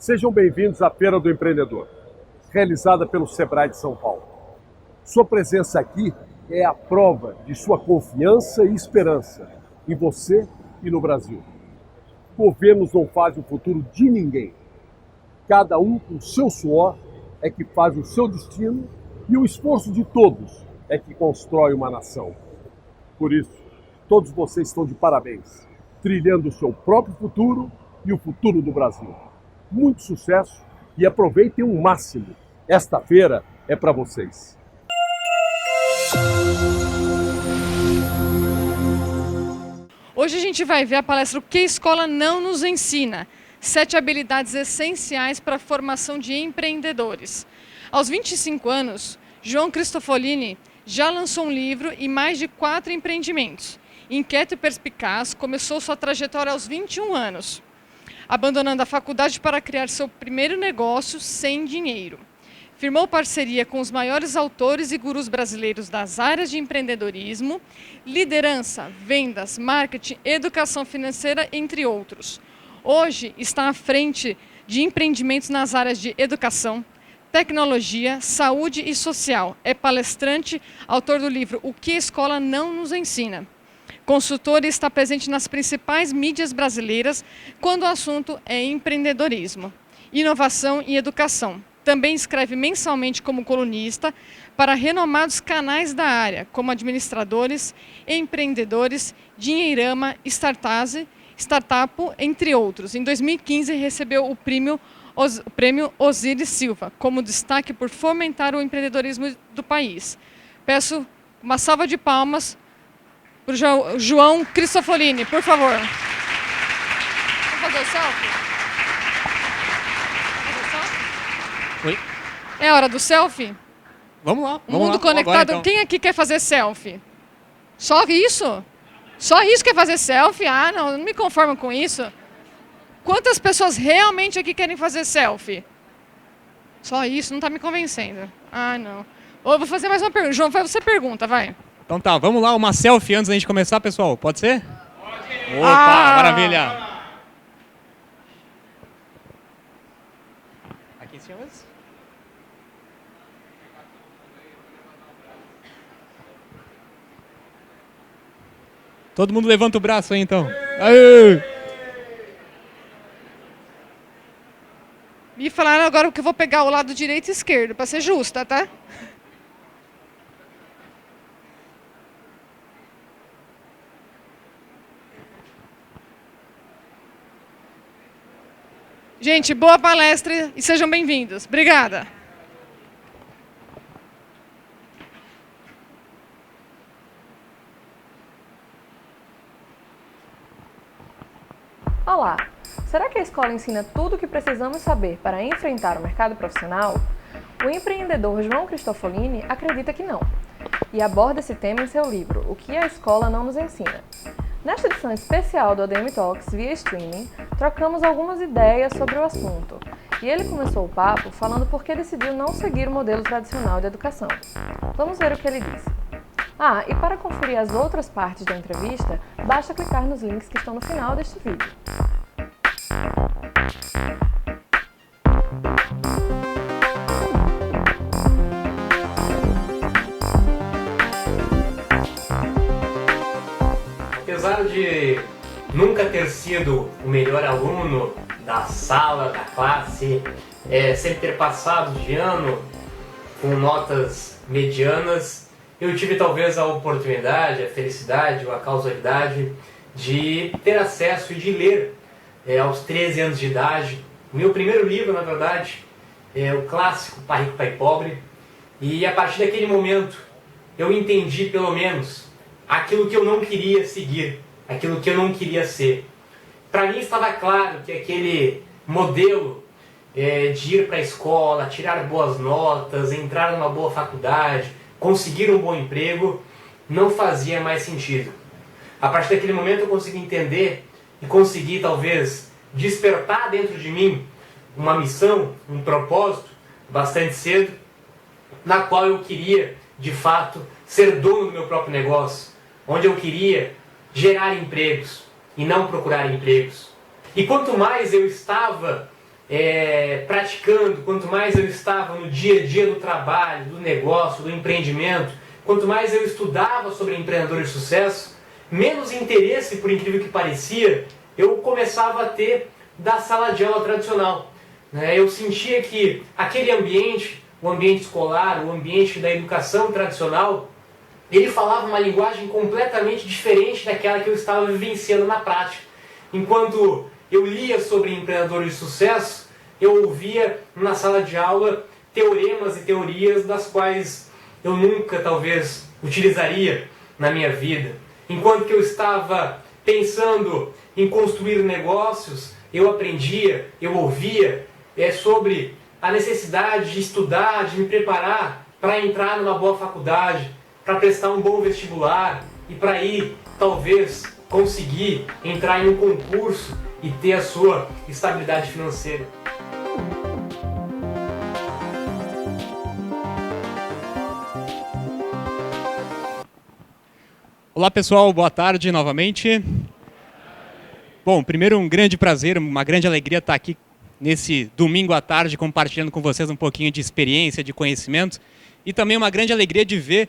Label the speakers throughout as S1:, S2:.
S1: Sejam bem-vindos à Feira do Empreendedor, realizada pelo Sebrae de São Paulo. Sua presença aqui é a prova de sua confiança e esperança em você e no Brasil. Governos não fazem o futuro de ninguém. Cada um com o seu suor é que faz o seu destino e o esforço de todos é que constrói uma nação. Por isso, todos vocês estão de parabéns, trilhando o seu próprio futuro e o futuro do Brasil. Muito sucesso e aproveitem o máximo. Esta feira é para vocês.
S2: Hoje a gente vai ver a palestra O que a Escola Não Nos Ensina. 7 habilidades essenciais para a formação de empreendedores. Aos 25 anos, João Cristofolini já lançou um livro e mais de 4 empreendimentos. Inquieto e perspicaz, começou sua trajetória aos 21 anos, abandonando a faculdade para criar seu primeiro negócio sem dinheiro. Firmou parceria com os maiores autores e gurus brasileiros das áreas de empreendedorismo, liderança, vendas, marketing, educação financeira, entre outros. Hoje está à frente de empreendimentos nas áreas de educação, tecnologia, saúde e social. É palestrante, autor do livro O que a Escola Não Nos Ensina. Consultor e está presente nas principais mídias brasileiras quando o assunto é empreendedorismo, inovação e educação. Também escreve mensalmente como colunista para renomados canais da área, como Administradores, Empreendedores, Dinheirama, Startup, entre outros. Em 2015, recebeu o prêmio Osiris Silva, como destaque por fomentar o empreendedorismo do país. Peço uma salva de palmas para o João Cristofolini, por favor. Vamos fazer o selfie?
S3: Oi?
S2: É a hora do selfie?
S3: Vamos lá.
S2: Mundo conectado.
S3: Agora, então.
S2: Quem aqui quer fazer selfie? Só isso? Só isso quer fazer selfie? Ah, não me conformo com isso. Quantas pessoas realmente aqui querem fazer selfie? Só isso? Não está me convencendo. Ah, não. Ou eu vou fazer mais uma pergunta. João, você pergunta, vai.
S3: Então tá, vamos lá, uma selfie antes da gente começar, pessoal. Pode ser? Pode. Opa, maravilha. Aqui em cima. Todo mundo levanta o braço aí, então. Aê!
S2: Me falaram agora que eu vou pegar o lado direito e esquerdo, para ser justa, tá? Gente, boa palestra e sejam bem-vindos. Obrigada.
S4: Olá! Será que a escola ensina tudo o que precisamos saber para enfrentar o mercado profissional? O empreendedor João Cristofolini acredita que não, e aborda esse tema em seu livro O que a Escola Não Nos Ensina. Nesta edição especial do ADM Talks via streaming, trocamos algumas ideias sobre o assunto, e ele começou o papo falando por que decidiu não seguir o modelo tradicional de educação. Vamos ver o que ele disse. Ah, e para conferir as outras partes da entrevista, basta clicar nos links que estão no final deste vídeo.
S5: Apesar de nunca ter sido o melhor aluno da sala, da classe, sempre ter passado de ano com notas medianas, eu tive talvez a oportunidade, a felicidade ou a causalidade de ter acesso e de ler aos 13 anos de idade. Meu primeiro livro, na verdade, é o clássico Pai Rico, Pai Pobre, e a partir daquele momento eu entendi pelo menos aquilo que eu não queria seguir, aquilo que eu não queria ser. Para mim estava claro que aquele modelo de ir para a escola, tirar boas notas, entrar numa boa faculdade, conseguir um bom emprego, não fazia mais sentido. A partir daquele momento eu consegui entender e consegui talvez despertar dentro de mim uma missão, um propósito, bastante cedo, na qual eu queria, de fato, ser dono do meu próprio negócio, onde eu queria gerar empregos e não procurar empregos. E quanto mais eu estava praticando, quanto mais eu estava no dia a dia do trabalho, do negócio, do empreendimento, quanto mais eu estudava sobre empreendedores de sucesso, menos interesse, por incrível que parecia, eu começava a ter da sala de aula tradicional. Eu sentia que aquele ambiente, o ambiente escolar, o ambiente da educação tradicional, ele falava uma linguagem completamente diferente daquela que eu estava vivenciando na prática. Enquanto eu lia sobre empreendedores de sucesso, eu ouvia na sala de aula teoremas e teorias das quais eu nunca, talvez, utilizaria na minha vida. Enquanto que eu estava pensando em construir negócios, eu aprendia, eu ouvia sobre a necessidade de estudar, de me preparar para entrar numa boa faculdade, para prestar um bom vestibular e para ir, talvez, conseguir entrar em um concurso e ter a sua estabilidade financeira.
S3: Olá pessoal, boa tarde novamente. Bom, primeiro um grande prazer, uma grande alegria estar aqui nesse domingo à tarde compartilhando com vocês um pouquinho de experiência, de conhecimento e também uma grande alegria de ver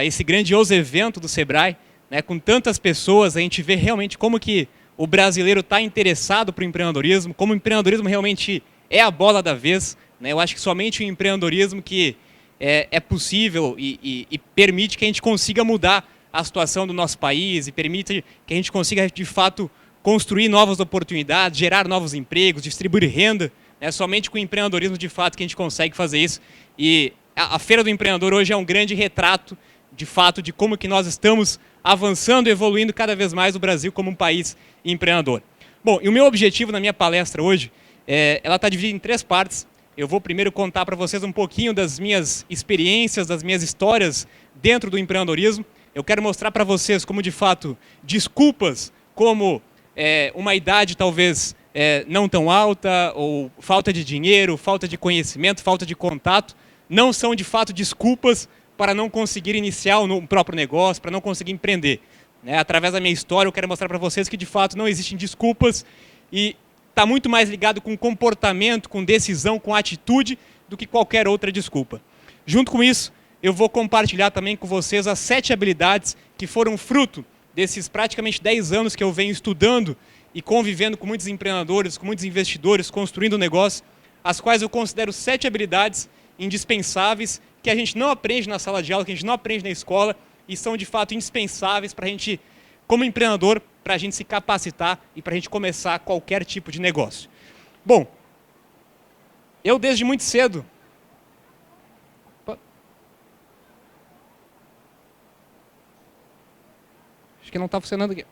S3: esse grandioso evento do Sebrae, né, com tantas pessoas. A gente vê realmente como que o brasileiro está interessado para o empreendedorismo, como o empreendedorismo realmente é a bola da vez, né? Eu acho que somente o empreendedorismo que é possível e permite que a gente consiga mudar a situação do nosso país e permite que a gente consiga, de fato, construir novas oportunidades, gerar novos empregos, distribuir renda. É somente com o empreendedorismo, de fato, que a gente consegue fazer isso. E a Feira do Empreendedor hoje é um grande retrato, de fato, de como que nós estamos avançando e evoluindo cada vez mais o Brasil como um país empreendedor. Bom, e o meu objetivo na minha palestra hoje, ela está dividida em 3 partes. Eu vou primeiro contar para vocês um pouquinho das minhas experiências, das minhas histórias dentro do empreendedorismo. Eu quero mostrar para vocês como, de fato, desculpas como uma idade talvez não tão alta, ou falta de dinheiro, falta de conhecimento, falta de contato, não são, de fato, desculpas para não conseguir iniciar um próprio negócio, para não conseguir empreender. Através da minha história, eu quero mostrar para vocês que, de fato, não existem desculpas e está muito mais ligado com comportamento, com decisão, com atitude, do que qualquer outra desculpa. Junto com isso, eu vou compartilhar também com vocês as 7 habilidades que foram fruto desses praticamente 10 anos que eu venho estudando e convivendo com muitos empreendedores, com muitos investidores, construindo negócio, as quais eu considero 7 habilidades indispensáveis que a gente não aprende na sala de aula, que a gente não aprende na escola e são, de fato, indispensáveis para a gente, como empreendedor, para a gente se capacitar e para a gente começar qualquer tipo de negócio. Bom, eu desde muito cedo... Acho que não está funcionando aqui.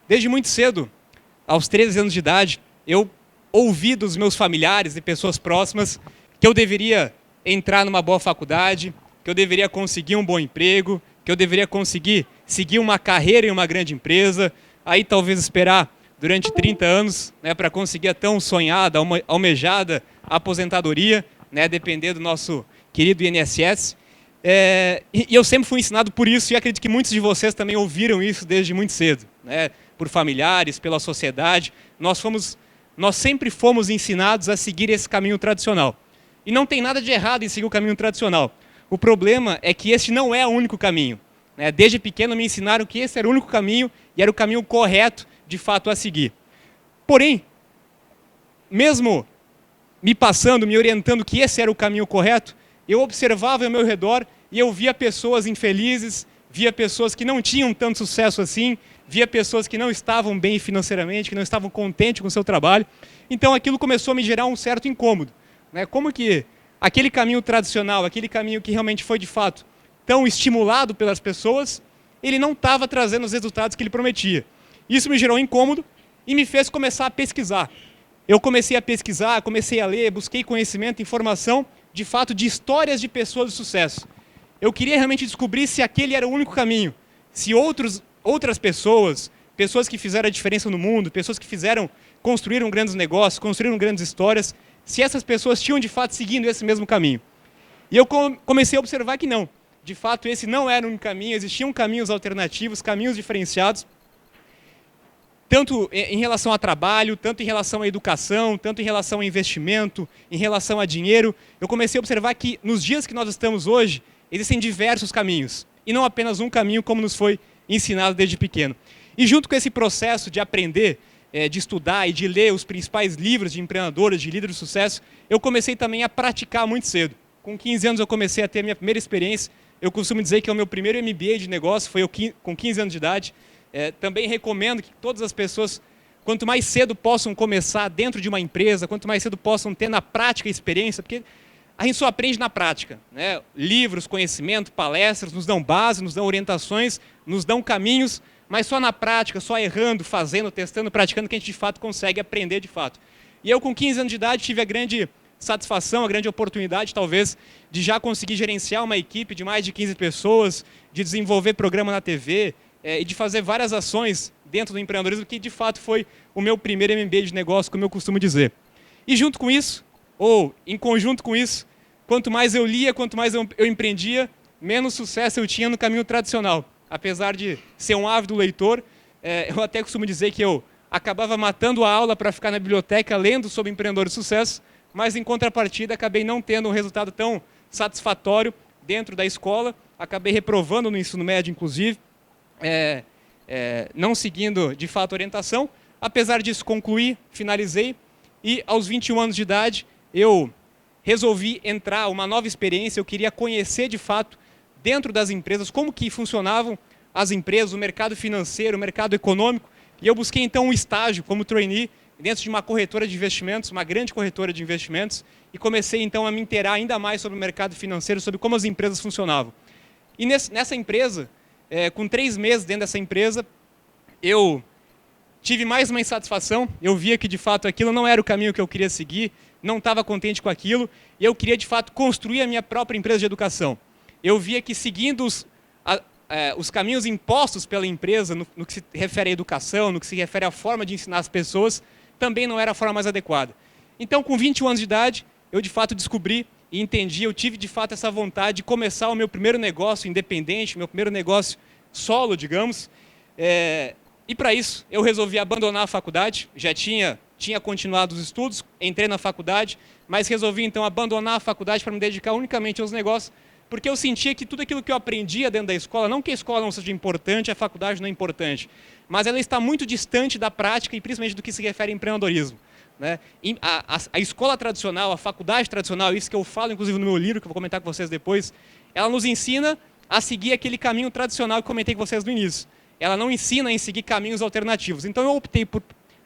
S3: Desde muito cedo, aos 13 anos de idade, eu ouvi dos meus familiares e pessoas próximas que eu deveria entrar numa boa faculdade, que eu deveria conseguir um bom emprego, que eu deveria conseguir seguir uma carreira em uma grande empresa, aí talvez esperar durante 30 anos, né, para conseguir a tão sonhada, almejada aposentadoria, né, depender do nosso querido INSS. E eu sempre fui ensinado por isso e acredito que muitos de vocês também ouviram isso desde muito cedo, né, por familiares, pela sociedade. Nós sempre fomos ensinados a seguir esse caminho tradicional. E não tem nada de errado em seguir o caminho tradicional. O problema é que esse não é o único caminho. Desde pequeno me ensinaram que esse era o único caminho e era o caminho correto, de fato, a seguir. Porém, mesmo me orientando que esse era o caminho correto, eu observava ao meu redor e eu via pessoas infelizes, via pessoas que não tinham tanto sucesso assim, via pessoas que não estavam bem financeiramente, que não estavam contentes com o seu trabalho. Então aquilo começou a me gerar um certo incômodo. Como que aquele caminho tradicional, aquele caminho que realmente foi de fato tão estimulado pelas pessoas, ele não estava trazendo os resultados que ele prometia. Isso me gerou um incômodo e me fez começar a pesquisar. Eu comecei a pesquisar, comecei a ler, busquei conhecimento, informação, de fato, de histórias de pessoas de sucesso. Eu queria realmente descobrir se aquele era o único caminho, se outras pessoas que fizeram a diferença no mundo, pessoas que construíram grandes negócios, construíram grandes histórias, se essas pessoas tinham de fato seguindo esse mesmo caminho. E eu comecei a observar que não. de fato, esse não era um caminho, existiam caminhos alternativos, caminhos diferenciados, tanto em relação a trabalho, tanto em relação à educação, tanto em relação a investimento, em relação a dinheiro. Eu comecei a observar que, nos dias que nós estamos hoje, existem diversos caminhos, e não apenas um caminho como nos foi ensinado desde pequeno. E junto com esse processo de aprender, de estudar e de ler os principais livros de empreendedores, de líderes de sucesso, eu comecei também a praticar muito cedo. Com 15 anos eu comecei a ter a minha primeira experiência. Eu costumo dizer que é o meu primeiro MBA de negócio, foi eu com 15 anos de idade. Também recomendo que todas as pessoas, quanto mais cedo possam começar dentro de uma empresa, quanto mais cedo possam ter na prática a experiência, porque a gente só aprende na prática, né? Livros, conhecimento, palestras nos dão base, nos dão orientações, nos dão caminhos, mas só na prática, só errando, fazendo, testando, praticando, que a gente de fato consegue aprender de fato. E eu com 15 anos de idade tive a grande satisfação, a grande oportunidade talvez de já conseguir gerenciar uma equipe de mais de 15 pessoas, de desenvolver programa na TV, e de fazer várias ações dentro do empreendedorismo, que de fato foi o meu primeiro MBA de negócio, como eu costumo dizer. E junto com isso, ou em conjunto com isso, quanto mais eu lia, quanto mais eu empreendia, menos sucesso eu tinha no caminho tradicional. Apesar de ser um ávido leitor, eu até costumo dizer que eu acabava matando a aula para ficar na biblioteca lendo sobre empreendedores de sucesso, mas em contrapartida acabei não tendo um resultado tão satisfatório dentro da escola, acabei reprovando no ensino médio, inclusive, não seguindo de fato a orientação. Apesar disso, concluí, finalizei, e aos 21 anos de idade eu resolvi entrar uma nova experiência. Eu queria conhecer de fato dentro das empresas como que funcionavam as empresas, o mercado financeiro, o mercado econômico, e eu busquei então um estágio como trainee dentro de uma corretora de investimentos, uma grande corretora de investimentos, e comecei então a me inteirar ainda mais sobre o mercado financeiro, sobre como as empresas funcionavam. E nessa empresa, com 3 meses dentro dessa empresa, eu tive mais uma insatisfação. Eu via que de fato aquilo não era o caminho que eu queria seguir, não estava contente com aquilo, e eu queria de fato construir a minha própria empresa de educação. Eu via que seguindo os caminhos impostos pela empresa, no que se refere à educação, no que se refere à forma de ensinar as pessoas, também não era a forma mais adequada. Então, com 21 anos de idade, eu de fato descobri e entendi, eu tive de fato essa vontade de começar o meu primeiro negócio independente, meu primeiro negócio solo, digamos. E para isso, eu resolvi abandonar a faculdade. Já tinha continuado os estudos, entrei na faculdade, mas resolvi então abandonar a faculdade para me dedicar unicamente aos negócios, porque eu sentia que tudo aquilo que eu aprendia dentro da escola, não que a escola não seja importante, a faculdade não é importante, mas ela está muito distante da prática e principalmente do que se refere a empreendedorismo, né? A escola tradicional, a faculdade tradicional, isso que eu falo inclusive no meu livro, que eu vou comentar com vocês depois, ela nos ensina a seguir aquele caminho tradicional que comentei com vocês no início. Ela não ensina a seguir caminhos alternativos. Então eu optei por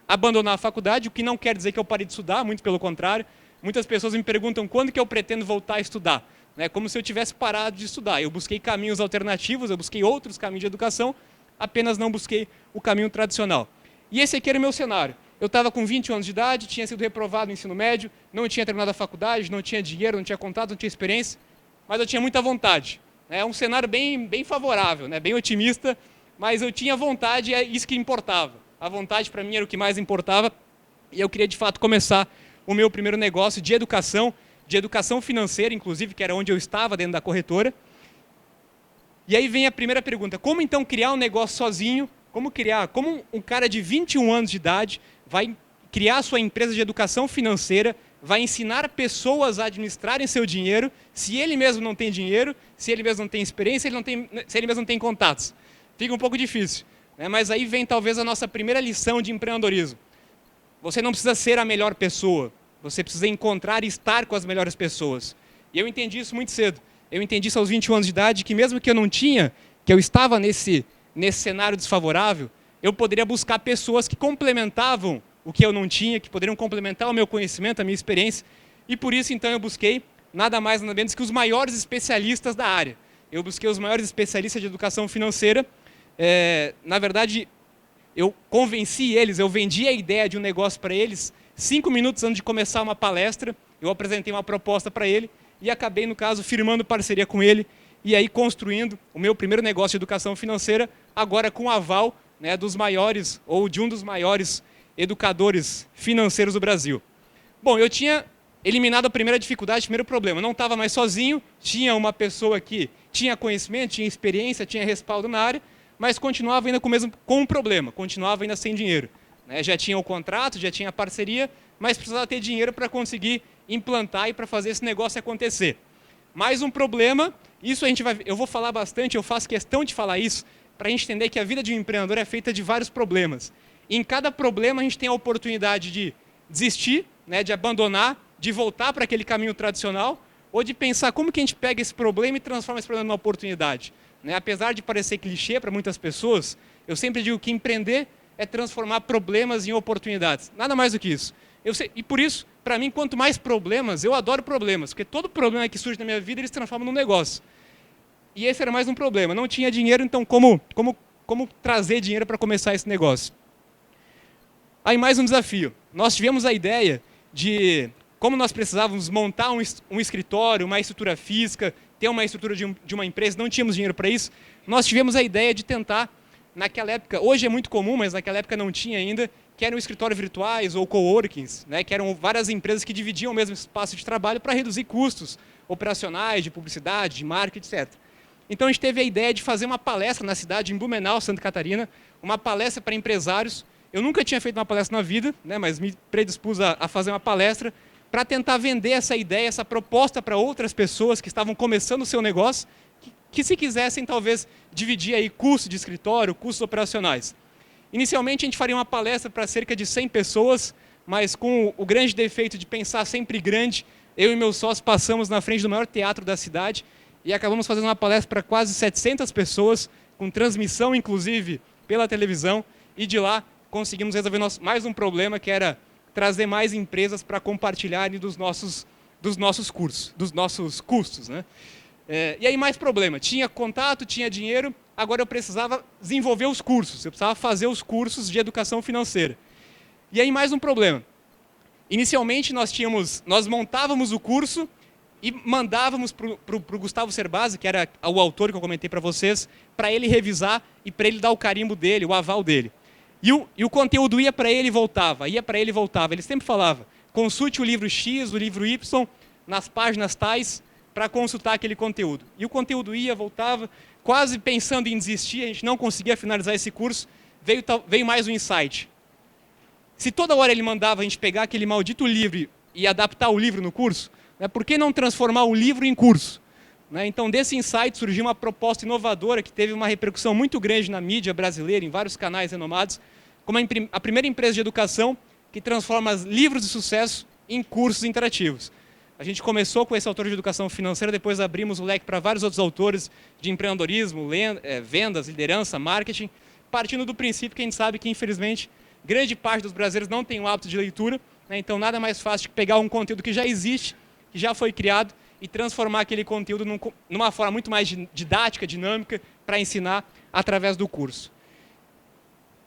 S3: abandonar a faculdade, o que não quer dizer que eu parei de estudar, muito pelo contrário. Muitas pessoas me perguntam quando que eu pretendo voltar a estudar. Como se eu tivesse parado de estudar. Eu busquei caminhos alternativos, eu busquei outros caminhos de educação, apenas não busquei o caminho tradicional. E esse aqui era o meu cenário. Eu estava com 20 anos de idade, tinha sido reprovado no ensino médio, não tinha terminado a faculdade, não tinha dinheiro, não tinha contato, não tinha experiência, mas eu tinha muita vontade. É um cenário bem favorável, né? Bem otimista, mas eu tinha vontade e é isso que importava. A vontade para mim era o que mais importava, e eu queria de fato começar o meu primeiro negócio de educação financeira, inclusive, que era onde eu estava dentro da corretora. E aí vem a primeira pergunta: como então criar um negócio sozinho? Como um cara de 21 anos de idade vai criar sua empresa de educação financeira, vai ensinar pessoas a administrarem seu dinheiro, se ele mesmo não tem dinheiro, se ele mesmo não tem experiência, se ele mesmo não tem contatos? Fica um pouco difícil, né? Mas aí vem talvez a nossa primeira lição de empreendedorismo. Você não precisa ser a melhor pessoa, você precisa encontrar e estar com as melhores pessoas. E eu entendi isso muito cedo. Eu entendi isso aos 21 anos de idade, que mesmo que eu não tinha, que eu estava nesse cenário desfavorável, eu poderia buscar pessoas que complementavam o que eu não tinha, que poderiam complementar o meu conhecimento, a minha experiência. E por isso, então, eu busquei nada mais nada menos que os maiores especialistas da área. Eu busquei os maiores especialistas de educação financeira. Na verdade, eu convenci eles, eu vendi a ideia de um negócio para eles. 5 minutos antes de começar uma palestra, eu apresentei uma proposta para ele e acabei, no caso, firmando parceria com ele e aí construindo o meu primeiro negócio de educação financeira, agora com o aval, né, dos maiores, ou de um dos maiores educadores financeiros do Brasil. Bom, eu tinha eliminado a primeira dificuldade, o primeiro problema. Não estava mais sozinho, tinha uma pessoa que tinha conhecimento, tinha experiência, tinha respaldo na área, mas continuava ainda com um problema, continuava ainda sem dinheiro. Já tinha o contrato, já tinha a parceria, mas precisava ter dinheiro para conseguir implantar e para fazer esse negócio acontecer. Mais um problema, isso eu vou falar bastante, eu faço questão de falar isso, para a gente entender que a vida de um empreendedor é feita de vários problemas. E em cada problema a gente tem a oportunidade de desistir, de abandonar, de voltar para aquele caminho tradicional, ou de pensar como que a gente pega esse problema e transforma esse problema numa oportunidade. Apesar de parecer clichê para muitas pessoas, eu sempre digo que empreender é transformar problemas em oportunidades. Nada mais do que isso. E por isso, para mim, quanto mais problemas, eu adoro problemas, porque todo problema que surge na minha vida, eles se transformam num negócio. E esse era mais um problema. Não tinha dinheiro, então como trazer dinheiro para começar esse negócio? Aí mais um desafio. Nós tivemos a ideia de como nós precisávamos montar um escritório, uma estrutura física, ter uma estrutura de uma empresa, não tínhamos dinheiro para isso. Nós tivemos a ideia de tentar, naquela época, hoje é muito comum, mas naquela época não tinha ainda, que eram escritórios virtuais ou coworkings, que eram várias empresas que dividiam o mesmo espaço de trabalho para reduzir custos operacionais, de publicidade, de marketing, etc. Então a gente teve a ideia de fazer uma palestra na cidade, em Blumenau, Santa Catarina, uma palestra para empresários. Eu nunca tinha feito uma palestra na vida, mas me predispus a fazer uma palestra para tentar vender essa ideia, essa proposta para outras pessoas que estavam começando o seu negócio, que se quisessem talvez dividir aí custos de escritório, custos operacionais. Inicialmente a gente faria uma palestra para cerca de 100 pessoas, mas com o grande defeito de pensar sempre grande, eu e meus sócios passamos na frente do maior teatro da cidade e acabamos fazendo uma palestra para quase 700 pessoas, com transmissão inclusive pela televisão, e de lá conseguimos resolver mais um problema, que era trazer mais empresas para compartilharem dos nossos cursos, dos nossos custos. E aí mais problema, tinha contato, tinha dinheiro, agora eu precisava desenvolver os cursos, eu precisava fazer os cursos de educação financeira. E aí mais um problema, inicialmente nós montávamos o curso e mandávamos para o Gustavo Cerbasi, que era o autor que eu comentei para vocês, para ele revisar e para ele dar o carimbo dele, o aval dele. E o conteúdo ia para ele e voltava, Ele sempre falava, consulte o livro X, o livro Y, nas páginas tais, para consultar aquele conteúdo. E o conteúdo ia, voltava, quase pensando em desistir, a gente não conseguia finalizar esse curso, veio mais um insight. Se toda hora ele mandava a gente pegar aquele maldito livro e adaptar o livro no curso, por que não transformar o livro em curso? Então, desse insight surgiu uma proposta inovadora que teve uma repercussão muito grande na mídia brasileira, em vários canais renomados, como a primeira empresa de educação que transforma livros de sucesso em cursos interativos. A gente começou com esse autor de educação financeira, depois abrimos o leque para vários outros autores de empreendedorismo, vendas, liderança, marketing, partindo do princípio que a gente sabe que, infelizmente, grande parte dos brasileiros não tem o hábito de leitura, então nada mais fácil que pegar um conteúdo que já existe, que já foi criado, e transformar aquele conteúdo numa forma muito mais didática, dinâmica, para ensinar através do curso.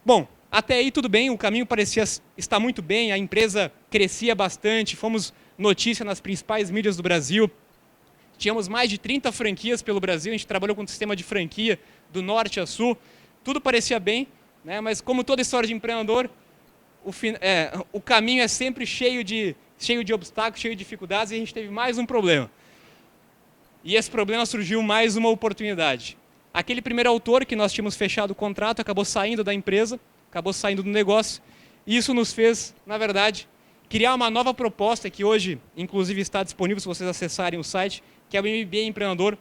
S3: Bom, até aí tudo bem, o caminho parecia estar muito bem, a empresa crescia bastante, fomos notícia nas principais mídias do Brasil, tínhamos mais de 30 franquias pelo Brasil, a gente trabalhou com um sistema de franquia do norte a sul, tudo parecia bem, mas como toda história de empreendedor, o caminho é sempre cheio de obstáculos, cheio de dificuldades, e a gente teve mais um problema. E esse problema surgiu mais uma oportunidade. Aquele primeiro autor que nós tínhamos fechado o contrato acabou saindo da empresa, acabou saindo do negócio, e isso nos fez, na verdade, criar uma nova proposta que hoje, inclusive, está disponível se vocês acessarem o site, que é o MBA Empreendedor.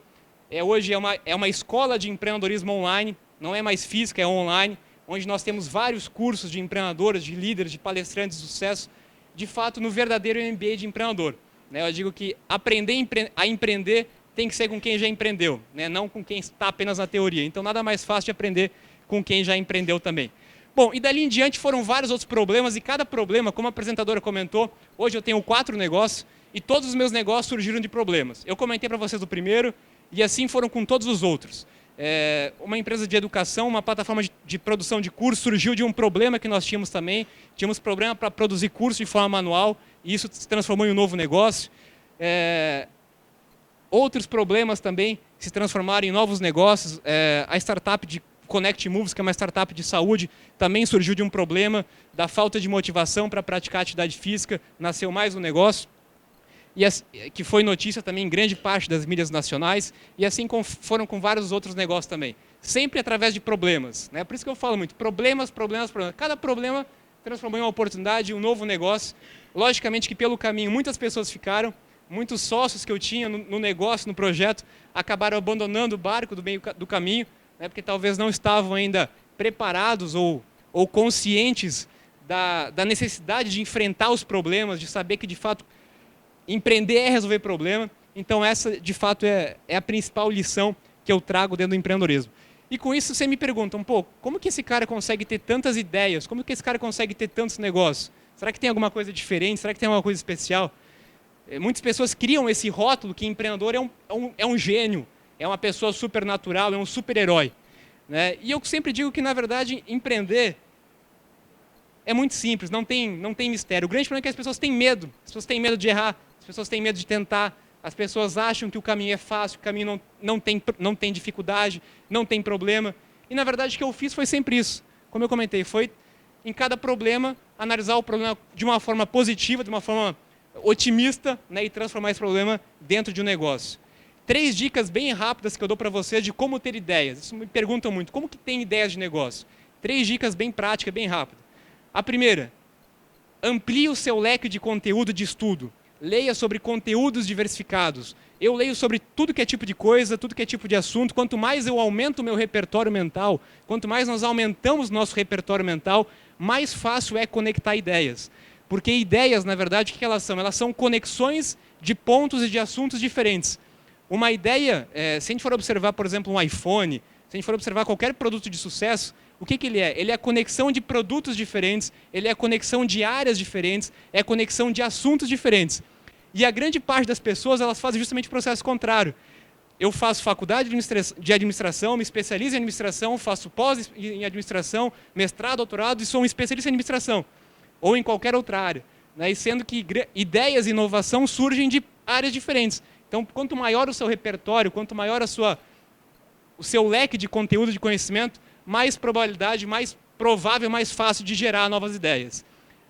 S3: Hoje é uma escola de empreendedorismo online, não é mais física, é online, onde nós temos vários cursos de empreendedores, de líderes, de palestrantes de sucesso, de fato, no verdadeiro MBA de empreendedor. Eu digo que aprender a empreender tem que ser com quem já empreendeu, não com quem está apenas na teoria. Então, nada mais fácil de aprender com quem já empreendeu também. Bom, e dali em diante foram vários outros problemas, e cada problema, como a apresentadora comentou, hoje eu tenho 4 negócios, e todos os meus negócios surgiram de problemas. Eu comentei para vocês o primeiro, e assim foram com todos os outros. Uma empresa de educação, uma plataforma de produção de cursos, surgiu de um problema que nós tínhamos também. Tínhamos problema para produzir cursos de forma manual, e isso se transformou em um novo negócio. Outros problemas também se transformaram em novos negócios. A startup de Connect Moves, que é uma startup de saúde, também surgiu de um problema da falta de motivação para praticar atividade física, nasceu mais um negócio. que foi notícia também em grande parte das mídias nacionais, e assim foram com vários outros negócios também. Sempre através de problemas, né? Por isso que eu falo muito, problemas. Cada problema transformou em uma oportunidade, um novo negócio. Logicamente que pelo caminho muitas pessoas ficaram, muitos sócios que eu tinha no negócio, no projeto, acabaram abandonando o barco do meio do caminho, né? Porque talvez não estavam ainda preparados ou conscientes da necessidade de enfrentar os problemas, de saber que de fato empreender é resolver problema. Então essa de fato é a principal lição que eu trago dentro do empreendedorismo. E com isso você me pergunta um pouco, como que esse cara consegue ter tantas ideias? Como que esse cara consegue ter tantos negócios? Será que tem alguma coisa diferente? Será que tem alguma coisa especial? Muitas pessoas criam esse rótulo que empreendedor é um gênio, é uma pessoa supernatural, é um super-herói, né? E eu sempre digo que, na verdade, empreender é muito simples, não tem mistério. O grande problema é que as pessoas têm medo. As pessoas têm medo de errar, as pessoas têm medo de tentar. As pessoas acham que o caminho é fácil, que o caminho não tem dificuldade, não tem problema. E, na verdade, o que eu fiz foi sempre isso. Como eu comentei, foi, em cada problema, analisar o problema de uma forma positiva, de uma forma otimista, né, e transformar esse problema dentro de um negócio. 3 dicas bem rápidas que eu dou para vocês de como ter ideias. Isso me perguntam muito, como que tem ideias de negócio? 3 dicas bem práticas, bem rápidas. A primeira, amplie o seu leque de conteúdo de estudo. Leia sobre conteúdos diversificados. Eu leio sobre tudo que é tipo de coisa, tudo que é tipo de assunto. Quanto mais eu aumento o meu repertório mental, quanto mais nós aumentamos nosso repertório mental, mais fácil é conectar ideias. Porque ideias, na verdade, o que elas são? Elas são conexões de pontos e de assuntos diferentes. Uma ideia, se a gente for observar, por exemplo, um iPhone, se a gente for observar qualquer produto de sucesso, o que ele é? Ele é a conexão de produtos diferentes, ele é a conexão de áreas diferentes, é a conexão de assuntos diferentes. E a grande parte das pessoas, elas fazem justamente o processo contrário. Eu faço faculdade de administração, me especializo em administração, faço pós em administração, mestrado, doutorado e sou um especialista em administração, ou em qualquer outra área, né? E sendo que ideias e inovação surgem de áreas diferentes. Então, quanto maior o seu repertório, quanto maior o seu leque de conteúdo, de conhecimento, mais probabilidade, mais provável, mais fácil de gerar novas ideias.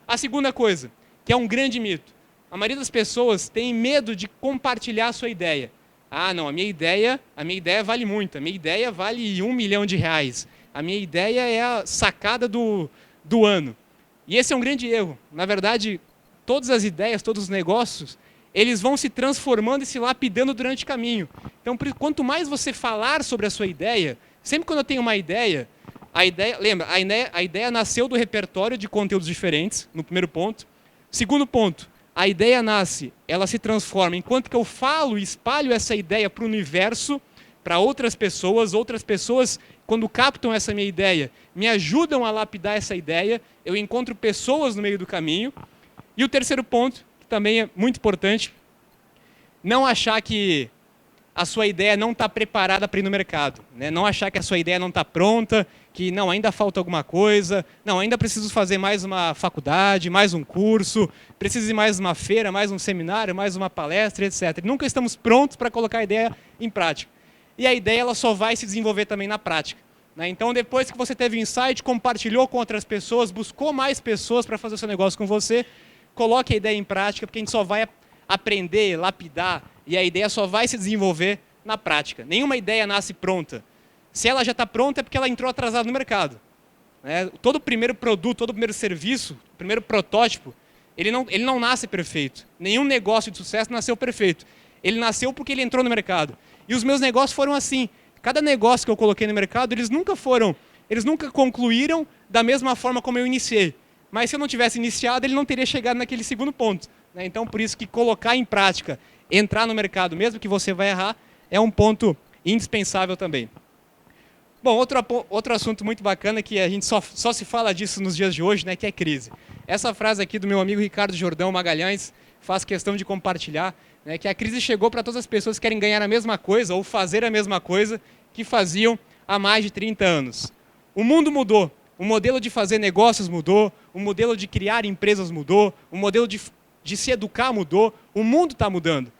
S3: A segunda coisa, que é um grande mito. A maioria das pessoas tem medo de compartilhar a sua ideia. Ah, não, a minha ideia vale muito, a minha ideia vale R$1 milhão, a minha ideia é a sacada do ano. E esse é um grande erro. Na verdade, todas as ideias, todos os negócios, eles vão se transformando e se lapidando durante o caminho. Então, quanto mais você falar sobre a sua ideia, sempre quando eu tenho uma ideia, lembra, a ideia nasceu do repertório de conteúdos diferentes, no primeiro ponto. Segundo ponto, a ideia nasce, ela se transforma. Enquanto que eu falo e espalho essa ideia para o universo, para outras pessoas, quando captam essa minha ideia, me ajudam a lapidar essa ideia, eu encontro pessoas no meio do caminho. E o terceiro ponto, que também é muito importante, não achar que a sua ideia não está preparada para ir no mercado, né? Não achar que a sua ideia não está pronta, que não, ainda falta alguma coisa, não, ainda preciso fazer mais uma faculdade, mais um curso, preciso ir mais uma feira, mais um seminário, mais uma palestra, etc. Nunca estamos prontos para colocar a ideia em prática. E a ideia ela só vai se desenvolver também na prática, né? Então, depois que você teve insight, compartilhou com outras pessoas, buscou mais pessoas para fazer o seu negócio com você, coloque a ideia em prática, porque a gente só vai aprender, lapidar, e a ideia só vai se desenvolver na prática. Nenhuma ideia nasce pronta. Se ela já está pronta é porque ela entrou atrasada no mercado, né? Todo primeiro produto, todo primeiro serviço, primeiro protótipo, ele não nasce perfeito. Nenhum negócio de sucesso nasceu perfeito. Ele nasceu porque ele entrou no mercado. E os meus negócios foram assim. Cada negócio que eu coloquei no mercado, eles nunca concluíram da mesma forma como eu iniciei. Mas se eu não tivesse iniciado, ele não teria chegado naquele segundo ponto, né? Então, por isso que colocar em prática, entrar no mercado, mesmo que você vai errar, é um ponto indispensável também. Bom, outro assunto muito bacana que a gente só se fala disso nos dias de hoje, né, que é crise. Essa frase aqui do meu amigo Ricardo Jordão Magalhães faz questão de compartilhar, né, que a crise chegou para todas as pessoas que querem ganhar a mesma coisa ou fazer a mesma coisa que faziam há mais de 30 anos. O mundo mudou, o modelo de fazer negócios mudou, o modelo de criar empresas mudou, o modelo de se educar mudou, o mundo está mudando.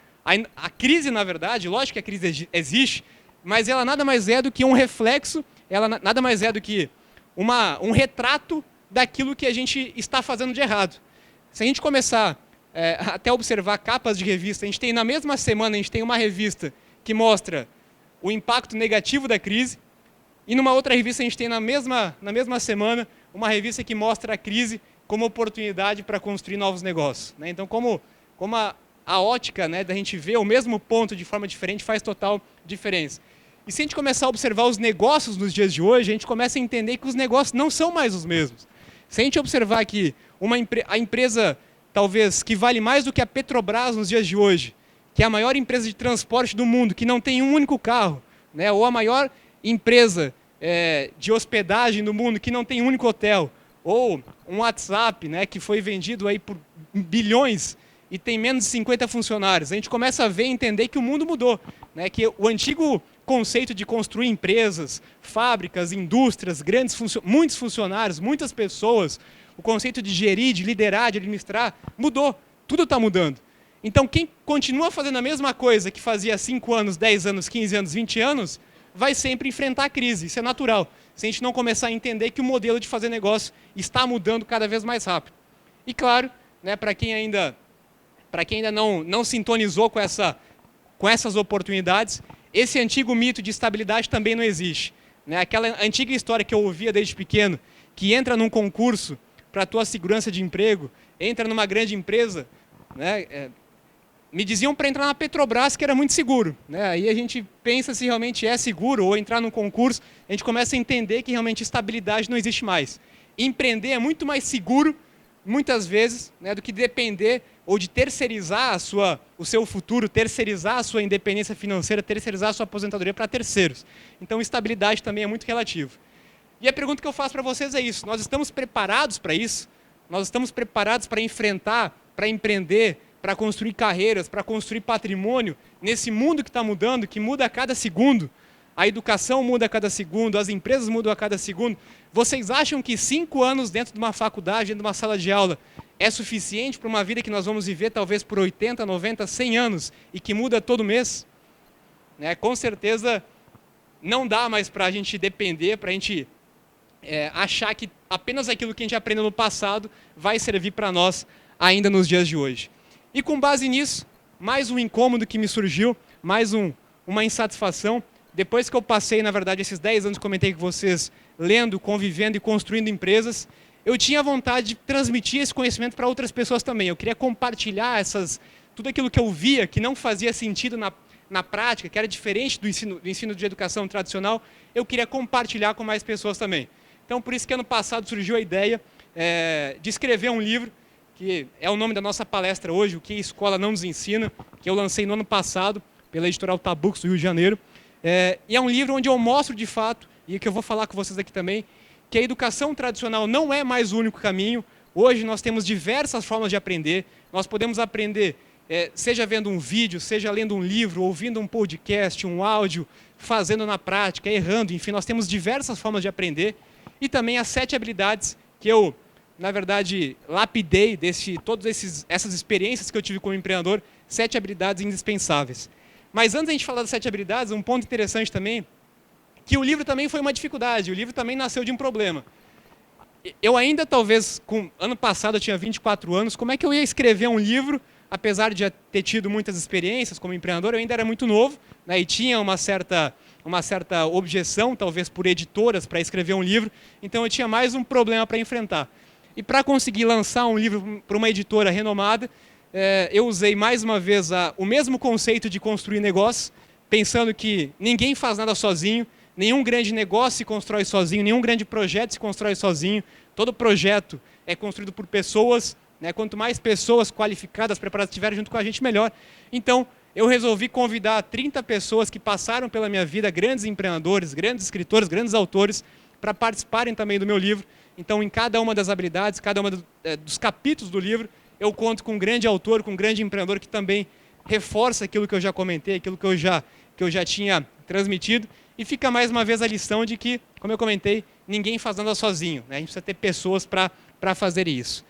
S3: A crise, na verdade, lógico que a crise existe, mas ela nada mais é do que um reflexo, ela nada mais é do que um retrato daquilo que a gente está fazendo de errado. Se a gente começar até observar capas de revista. A gente tem, na mesma semana, a gente tem uma revista que mostra o impacto negativo da crise, e numa outra revista a gente tem, na mesma semana, uma revista que mostra a crise como oportunidade para construir novos negócios, né? Então, como a ótica, né, da gente ver o mesmo ponto de forma diferente faz total diferença. E se a gente começar a observar os negócios nos dias de hoje, a gente começa a entender que os negócios não são mais os mesmos. Se a gente observar que a empresa, talvez, que vale mais do que a Petrobras nos dias de hoje, que é a maior empresa de transporte do mundo, que não tem um único carro, né, ou a maior empresa de hospedagem do mundo, que não tem um único hotel, ou um WhatsApp, né, que foi vendido aí por bilhões e tem menos de 50 funcionários, a gente começa a ver e entender que o mundo mudou, né, que o antigo conceito de construir empresas, fábricas, indústrias, muitos funcionários, muitas pessoas, o conceito de gerir, de liderar, de administrar, mudou. Tudo está mudando. Então, quem continua fazendo a mesma coisa que fazia 5 anos, 10 anos, 15 anos, 20 anos, vai sempre enfrentar a crise. Isso é natural. Se a gente não começar a entender que o modelo de fazer negócio está mudando cada vez mais rápido. E, claro, né, para quem ainda não sintonizou com essas oportunidades, esse antigo mito de estabilidade também não existe, né? Aquela antiga história que eu ouvia desde pequeno, que entra num concurso para a tua segurança de emprego, entra numa grande empresa, né? Me diziam para entrar na Petrobras que era muito seguro, né? Aí a gente pensa se realmente é seguro, ou entrar num concurso, a gente começa a entender que realmente estabilidade não existe mais. Empreender é muito mais seguro, muitas vezes, né, do que depender ou de terceirizar o seu futuro, terceirizar a sua independência financeira, terceirizar a sua aposentadoria para terceiros. Então, estabilidade também é muito relativo. E a pergunta que eu faço para vocês é isso: nós estamos preparados para isso? Nós estamos preparados para enfrentar, para empreender, para construir carreiras, para construir patrimônio nesse mundo que está mudando, que muda a cada segundo? A educação muda a cada segundo, as empresas mudam a cada segundo. Vocês acham que 5 anos dentro de uma faculdade, dentro de uma sala de aula, é suficiente para uma vida que nós vamos viver talvez por 80, 90, 100 anos e que muda todo mês? Né? Com certeza não dá mais para a gente depender, para a gente achar que apenas aquilo que a gente aprendeu no passado vai servir para nós ainda nos dias de hoje. E com base nisso, mais um incômodo que me surgiu, mais uma insatisfação. Depois que eu passei, na verdade, esses 10 anos que comentei com vocês, lendo, convivendo e construindo empresas, eu tinha vontade de transmitir esse conhecimento para outras pessoas também. Eu queria compartilhar tudo aquilo que eu via que não fazia sentido na prática, que era diferente do ensino de educação tradicional, eu queria compartilhar com mais pessoas também. Então, por isso que ano passado surgiu a ideia de escrever um livro, que é o nome da nossa palestra hoje, O que a Escola Não Nos Ensina, que eu lancei no ano passado, pela editorial Tabux, do Rio de Janeiro. E é um livro onde eu mostro de fato, e que eu vou falar com vocês aqui também, que a educação tradicional não é mais o único caminho. Hoje nós temos diversas formas de aprender. Nós podemos aprender, seja vendo um vídeo, seja lendo um livro, ouvindo um podcast, um áudio, fazendo na prática, errando, enfim, nós temos diversas formas de aprender. E também as 7 habilidades que eu, na verdade, lapidei todas essas experiências que eu tive como empreendedor, 7 habilidades indispensáveis. Mas antes de a gente falar das 7 habilidades, um ponto interessante também, que o livro também foi uma dificuldade, o livro também nasceu de um problema. Eu ainda, talvez, ano passado eu tinha 24 anos, como é que eu ia escrever um livro, apesar de já ter tido muitas experiências como empreendedor, eu ainda era muito novo, né, e tinha uma certa objeção, talvez por editoras, para escrever um livro, então eu tinha mais um problema para enfrentar. E para conseguir lançar um livro para uma editora renomada, eu usei mais uma vez o mesmo conceito de construir negócios, pensando que ninguém faz nada sozinho, nenhum grande negócio se constrói sozinho, nenhum grande projeto se constrói sozinho, todo projeto é construído por pessoas, né? Quanto mais pessoas qualificadas, preparadas estiverem junto com a gente, melhor. Então, eu resolvi convidar 30 pessoas que passaram pela minha vida, grandes empreendedores, grandes escritores, grandes autores, para participarem também do meu livro. Então, em cada uma das habilidades, cada uma dos capítulos do livro, eu conto com um grande autor, com um grande empreendedor que também reforça aquilo que eu já comentei, aquilo que eu já tinha transmitido. E fica mais uma vez a lição de que, como eu comentei, ninguém faz nada sozinho, né? A gente precisa ter pessoas para fazer isso.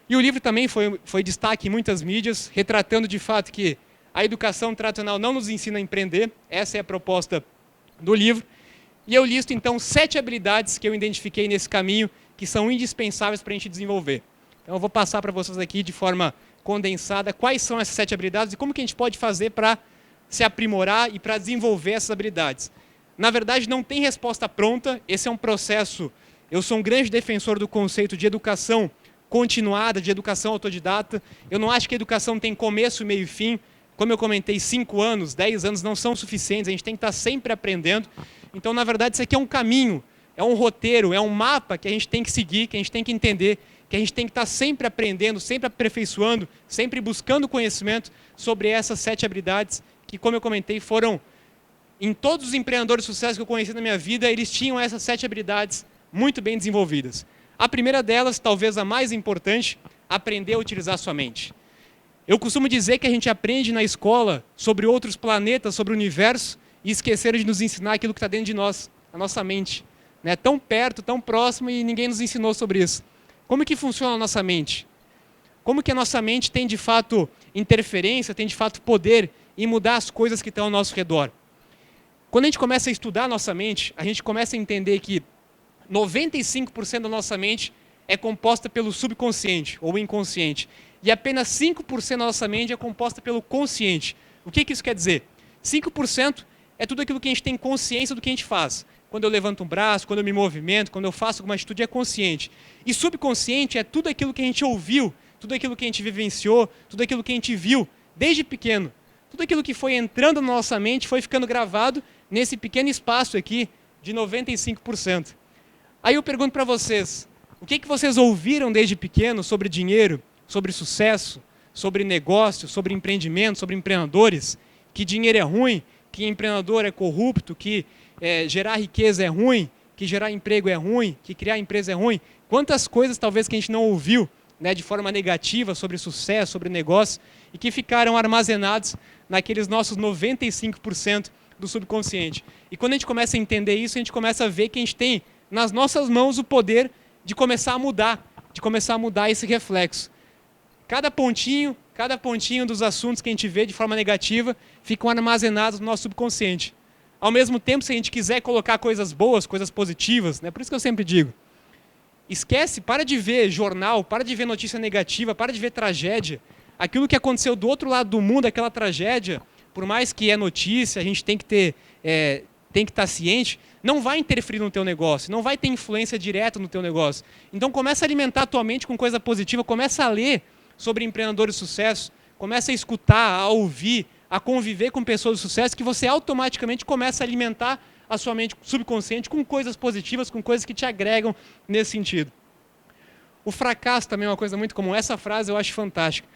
S3: E o livro também foi destaque em muitas mídias, retratando de fato que a educação tradicional não nos ensina a empreender. Essa é a proposta do livro. E eu listo, então, 7 habilidades que eu identifiquei nesse caminho, que são indispensáveis para a gente desenvolver. Então, eu vou passar para vocês aqui de forma condensada, quais são essas 7 habilidades e como que a gente pode fazer para se aprimorar e para desenvolver essas habilidades. Na verdade, não tem resposta pronta, esse é um processo. Eu sou um grande defensor do conceito de educação continuada, de educação autodidata. Eu não acho que a educação tem começo, meio e fim. Como eu comentei, 5 anos, 10 anos não são suficientes, a gente tem que estar sempre aprendendo. Então, na verdade, isso aqui é um caminho, é um roteiro, é um mapa que a gente tem que seguir, que a gente tem que entender, que a gente tem que estar sempre aprendendo, sempre aperfeiçoando, sempre buscando conhecimento sobre essas 7 habilidades que, como eu comentei, foram, em todos os empreendedores de sucesso que eu conheci na minha vida, eles tinham essas 7 habilidades muito bem desenvolvidas. A primeira delas, talvez a mais importante, aprender a utilizar sua mente. Eu costumo dizer que a gente aprende na escola sobre outros planetas, sobre o universo, e esqueceram de nos ensinar aquilo que está dentro de nós, a nossa mente. Né? Tão perto, tão próximo, e ninguém nos ensinou sobre isso. Como que funciona a nossa mente? Como que a nossa mente tem de fato interferência, tem de fato poder em mudar as coisas que estão ao nosso redor? Quando a gente começa a estudar a nossa mente, a gente começa a entender que 95% da nossa mente é composta pelo subconsciente ou inconsciente. E apenas 5% da nossa mente é composta pelo consciente. O que isso quer dizer? 5% é tudo aquilo que a gente tem consciência do que a gente faz. Quando eu levanto um braço, quando eu me movimento, quando eu faço alguma atitude, é consciente. E subconsciente é tudo aquilo que a gente ouviu, tudo aquilo que a gente vivenciou, tudo aquilo que a gente viu desde pequeno. Tudo aquilo que foi entrando na nossa mente foi ficando gravado nesse pequeno espaço aqui de 95%. Aí eu pergunto para vocês, o que vocês ouviram desde pequeno sobre dinheiro, sobre sucesso, sobre negócio, sobre empreendimento, sobre empreendedores? Que dinheiro é ruim, que empreendedor é corrupto, que gerar riqueza é ruim, que gerar emprego é ruim, que criar empresa é ruim. Quantas coisas talvez que a gente não ouviu, né, de forma negativa sobre sucesso, sobre negócio, e que ficaram armazenados naqueles nossos 95% do subconsciente. E quando a gente começa a entender isso, a gente começa a ver que a gente tem nas nossas mãos o poder de começar a mudar esse reflexo. Cada pontinho dos assuntos que a gente vê de forma negativa ficam armazenados no nosso subconsciente. Ao mesmo tempo, se a gente quiser colocar coisas boas, coisas positivas, né, por isso que eu sempre digo, esquece, para de ver jornal, para de ver notícia negativa, para de ver tragédia. Aquilo que aconteceu do outro lado do mundo, aquela tragédia, por mais que é notícia, a gente tem que estar ciente, não vai interferir no teu negócio, não vai ter influência direta no teu negócio. Então começa a alimentar a tua mente com coisa positiva, começa a ler sobre empreendedores de sucesso, começa a escutar, a ouvir, a conviver com pessoas de sucesso, que você automaticamente começa a alimentar a sua mente subconsciente com coisas positivas, com coisas que te agregam nesse sentido. O fracasso também é uma coisa muito comum. Essa frase eu acho fantástica.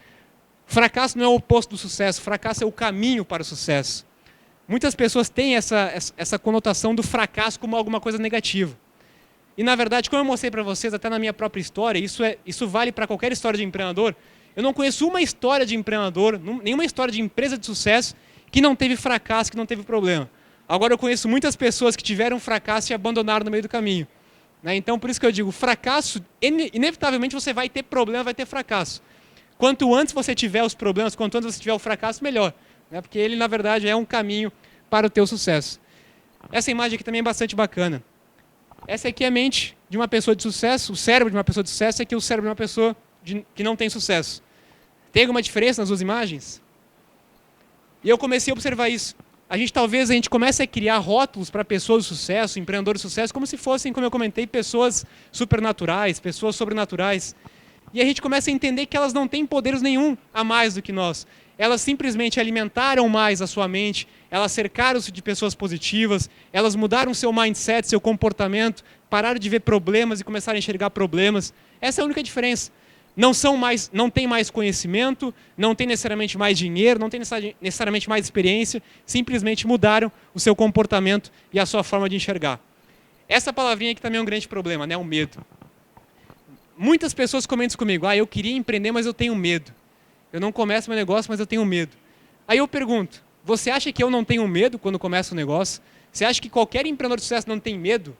S3: Fracasso não é o oposto do sucesso, fracasso é o caminho para o sucesso. Muitas pessoas têm essa conotação do fracasso como alguma coisa negativa. E, na verdade, como eu mostrei para vocês, até na minha própria história, isso vale para qualquer história de empreendedor. Eu não conheço uma história de empreendedor, nenhuma história de empresa de sucesso que não teve fracasso, que não teve problema. Agora, eu conheço muitas pessoas que tiveram fracasso e abandonaram no meio do caminho. Né? Então, por isso que eu digo, fracasso, inevitavelmente você vai ter problema, vai ter fracasso. Quanto antes você tiver os problemas, quanto antes você tiver o fracasso, melhor. Né? Porque ele, na verdade, é um caminho para o teu sucesso. Essa imagem aqui também é bastante bacana. Essa aqui é a mente de uma pessoa de sucesso, o cérebro de uma pessoa de sucesso, e aqui é o cérebro de uma pessoa que não tem sucesso. Tem alguma diferença nas duas imagens? E eu comecei a observar isso. Talvez a gente comece a criar rótulos para pessoas de sucesso, empreendedores de sucesso, como se fossem, como eu comentei, pessoas supernaturais, pessoas sobrenaturais. E a gente começa a entender que elas não têm poderes nenhum a mais do que nós. Elas simplesmente alimentaram mais a sua mente, elas cercaram-se de pessoas positivas, elas mudaram seu mindset, seu comportamento, pararam de ver problemas e começaram a enxergar problemas. Essa é a única diferença. Não tem mais conhecimento, não tem necessariamente mais dinheiro, não tem necessariamente mais experiência, simplesmente mudaram o seu comportamento e a sua forma de enxergar. Essa palavrinha aqui também é um grande problema, né? O medo. Muitas pessoas comentam comigo, eu queria empreender, mas eu tenho medo. Eu não começo meu negócio, mas eu tenho medo. Aí eu pergunto, você acha que eu não tenho medo quando começo um negócio? Você acha que qualquer empreendedor de sucesso não tem medo?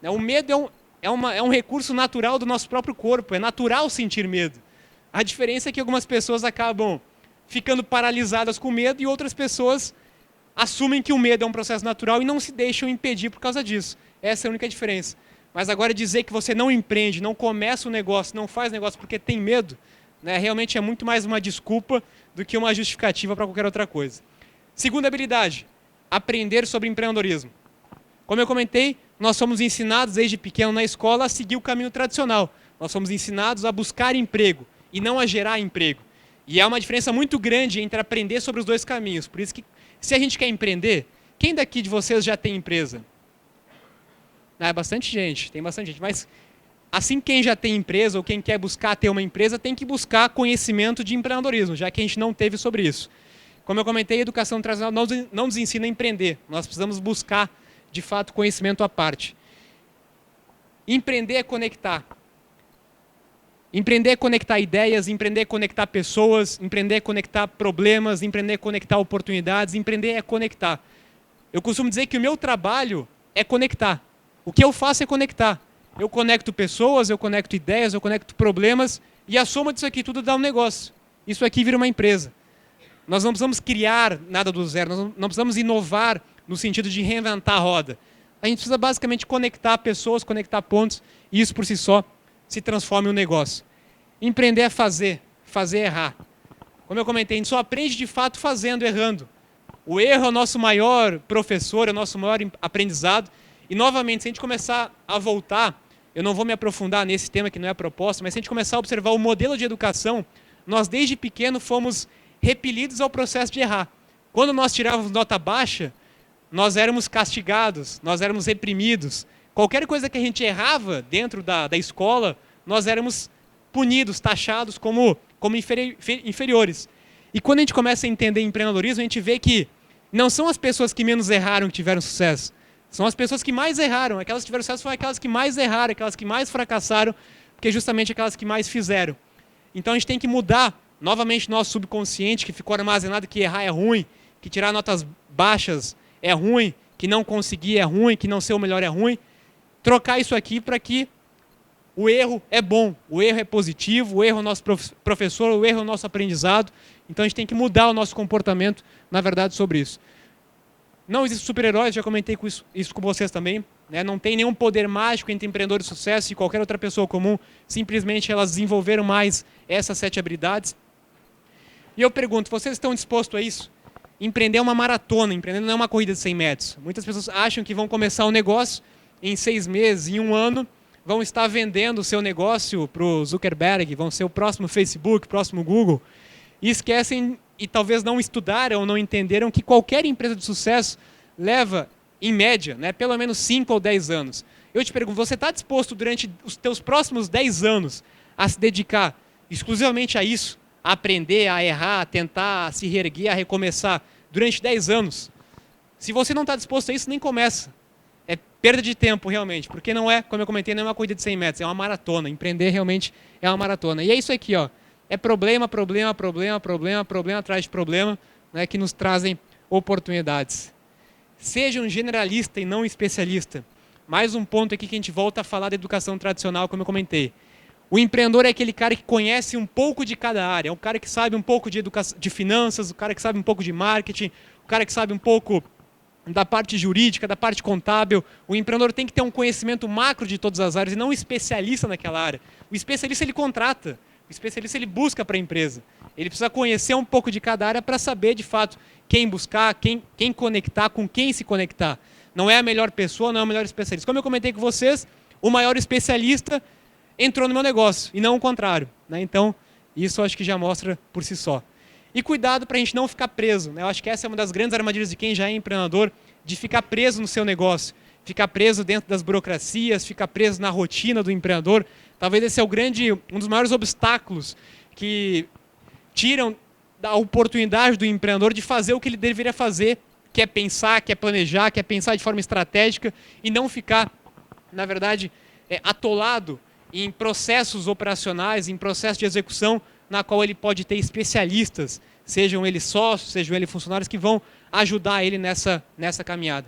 S3: O medo é um recurso natural do nosso próprio corpo, é natural sentir medo. A diferença é que algumas pessoas acabam ficando paralisadas com medo e outras pessoas assumem que o medo é um processo natural e não se deixam impedir por causa disso. Essa é a única diferença. Mas agora dizer que você não empreende, não começa o negócio, não faz negócio porque tem medo, né? Realmente é muito mais uma desculpa do que uma justificativa para qualquer outra coisa. Segunda habilidade, aprender sobre empreendedorismo. Como eu comentei, nós somos ensinados desde pequeno na escola a seguir o caminho tradicional. Nós somos ensinados a buscar emprego e não a gerar emprego. E há uma diferença muito grande entre aprender sobre os dois caminhos. Por isso que, se a gente quer empreender, quem daqui de vocês já tem empresa? É bastante gente, tem bastante gente. Mas, assim, quem já tem empresa ou quem quer buscar ter uma empresa, tem que buscar conhecimento de empreendedorismo, já que a gente não teve sobre isso. Como eu comentei, a educação tradicional não nos ensina a empreender. Nós precisamos buscar, de fato, conhecimento à parte. Empreender é conectar. Empreender é conectar ideias, empreender é conectar pessoas, empreender é conectar problemas, empreender é conectar oportunidades, empreender é conectar. Eu costumo dizer que o meu trabalho é conectar. O que eu faço é conectar. Eu conecto pessoas, eu conecto ideias, eu conecto problemas e a soma disso aqui tudo dá um negócio. Isso aqui vira uma empresa. Nós não precisamos criar nada do zero, nós não precisamos inovar no sentido de reinventar a roda. A gente precisa basicamente conectar pessoas, conectar pontos e isso por si só se transforma em um negócio. Empreender é fazer é errar. Como eu comentei, a gente só aprende de fato fazendo, errando. O erro é o nosso maior professor, é o nosso maior aprendizado. E novamente, se a gente começar a voltar, eu não vou me aprofundar nesse tema que não é a proposta, mas se a gente começar a observar o modelo de educação, nós desde pequeno fomos repelidos ao processo de errar. Quando nós tirávamos nota baixa, nós éramos castigados, nós éramos reprimidos. Qualquer coisa que a gente errava dentro da escola, nós éramos punidos, taxados como inferiores. E quando a gente começa a entender empreendedorismo, a gente vê que não são as pessoas que menos erraram que tiveram sucesso. São as pessoas que mais erraram. Aquelas que tiveram sucesso foram aquelas que mais erraram, aquelas que mais fracassaram, porque justamente aquelas que mais fizeram. Então a gente tem que mudar novamente nosso subconsciente, que ficou armazenado que errar é ruim, que tirar notas baixas é ruim, que não conseguir é ruim, que não ser o melhor é ruim. Trocar isso aqui para que o erro é bom, o erro é positivo, o erro é o nosso professor, o erro é o nosso aprendizado. Então a gente tem que mudar o nosso comportamento, na verdade, sobre isso. Não existe super-heróis, já comentei isso com vocês também. Né? Não tem nenhum poder mágico entre empreendedores de sucesso e qualquer outra pessoa comum. Simplesmente elas desenvolveram mais essas 7 habilidades. E eu pergunto, vocês estão dispostos a isso? Empreender é uma maratona, empreender não é uma corrida de 100 metros. Muitas pessoas acham que vão começar um negócio em 6 meses, em 1 ano, vão estar vendendo o seu negócio para o Zuckerberg, vão ser o próximo Facebook, o próximo Google, e esquecem e talvez não estudaram ou não entenderam que qualquer empresa de sucesso leva, em média, né, pelo menos 5 ou 10 anos. Eu te pergunto, você está disposto durante os teus próximos 10 anos a se dedicar exclusivamente a isso? A aprender, a errar, a tentar, a se reerguer, a recomeçar durante 10 anos? Se você não está disposto a isso, nem começa. É perda de tempo, realmente, porque não é, como eu comentei, não é uma corrida de 100 metros, é uma maratona. Empreender realmente é uma maratona. E é isso aqui, ó. É problema atrás de problema, né, que nos trazem oportunidades. Seja um generalista e não um especialista. Mais um ponto aqui que a gente volta a falar da educação tradicional, como eu comentei. O empreendedor é aquele cara que conhece um pouco de cada área. É o cara que sabe um pouco de finanças, o cara que sabe um pouco de marketing, o cara que sabe um pouco da parte jurídica, da parte contábil. O empreendedor tem que ter um conhecimento macro de todas as áreas e não um especialista naquela área. O especialista ele contrata. O especialista ele busca para a empresa. Ele precisa conhecer um pouco de cada área para saber, de fato, quem buscar, quem conectar, com quem se conectar. Não é a melhor pessoa, não é o melhor especialista. Como eu comentei com vocês, o maior especialista entrou no meu negócio, e não o contrário. Né? Então, isso eu acho que já mostra por si só. E cuidado para a gente não ficar preso. Né? Eu acho que essa é uma das grandes armadilhas de quem já é empreendedor, de ficar preso no seu negócio. Ficar preso dentro das burocracias, ficar preso na rotina do empreendedor. Talvez esse é um dos maiores obstáculos que tiram da oportunidade do empreendedor de fazer o que ele deveria fazer, que é pensar, que é planejar, que é pensar de forma estratégica e não ficar, na verdade, atolado em processos operacionais, em processos de execução, na qual ele pode ter especialistas, sejam eles sócios, sejam eles funcionários, que vão ajudar ele nessa caminhada.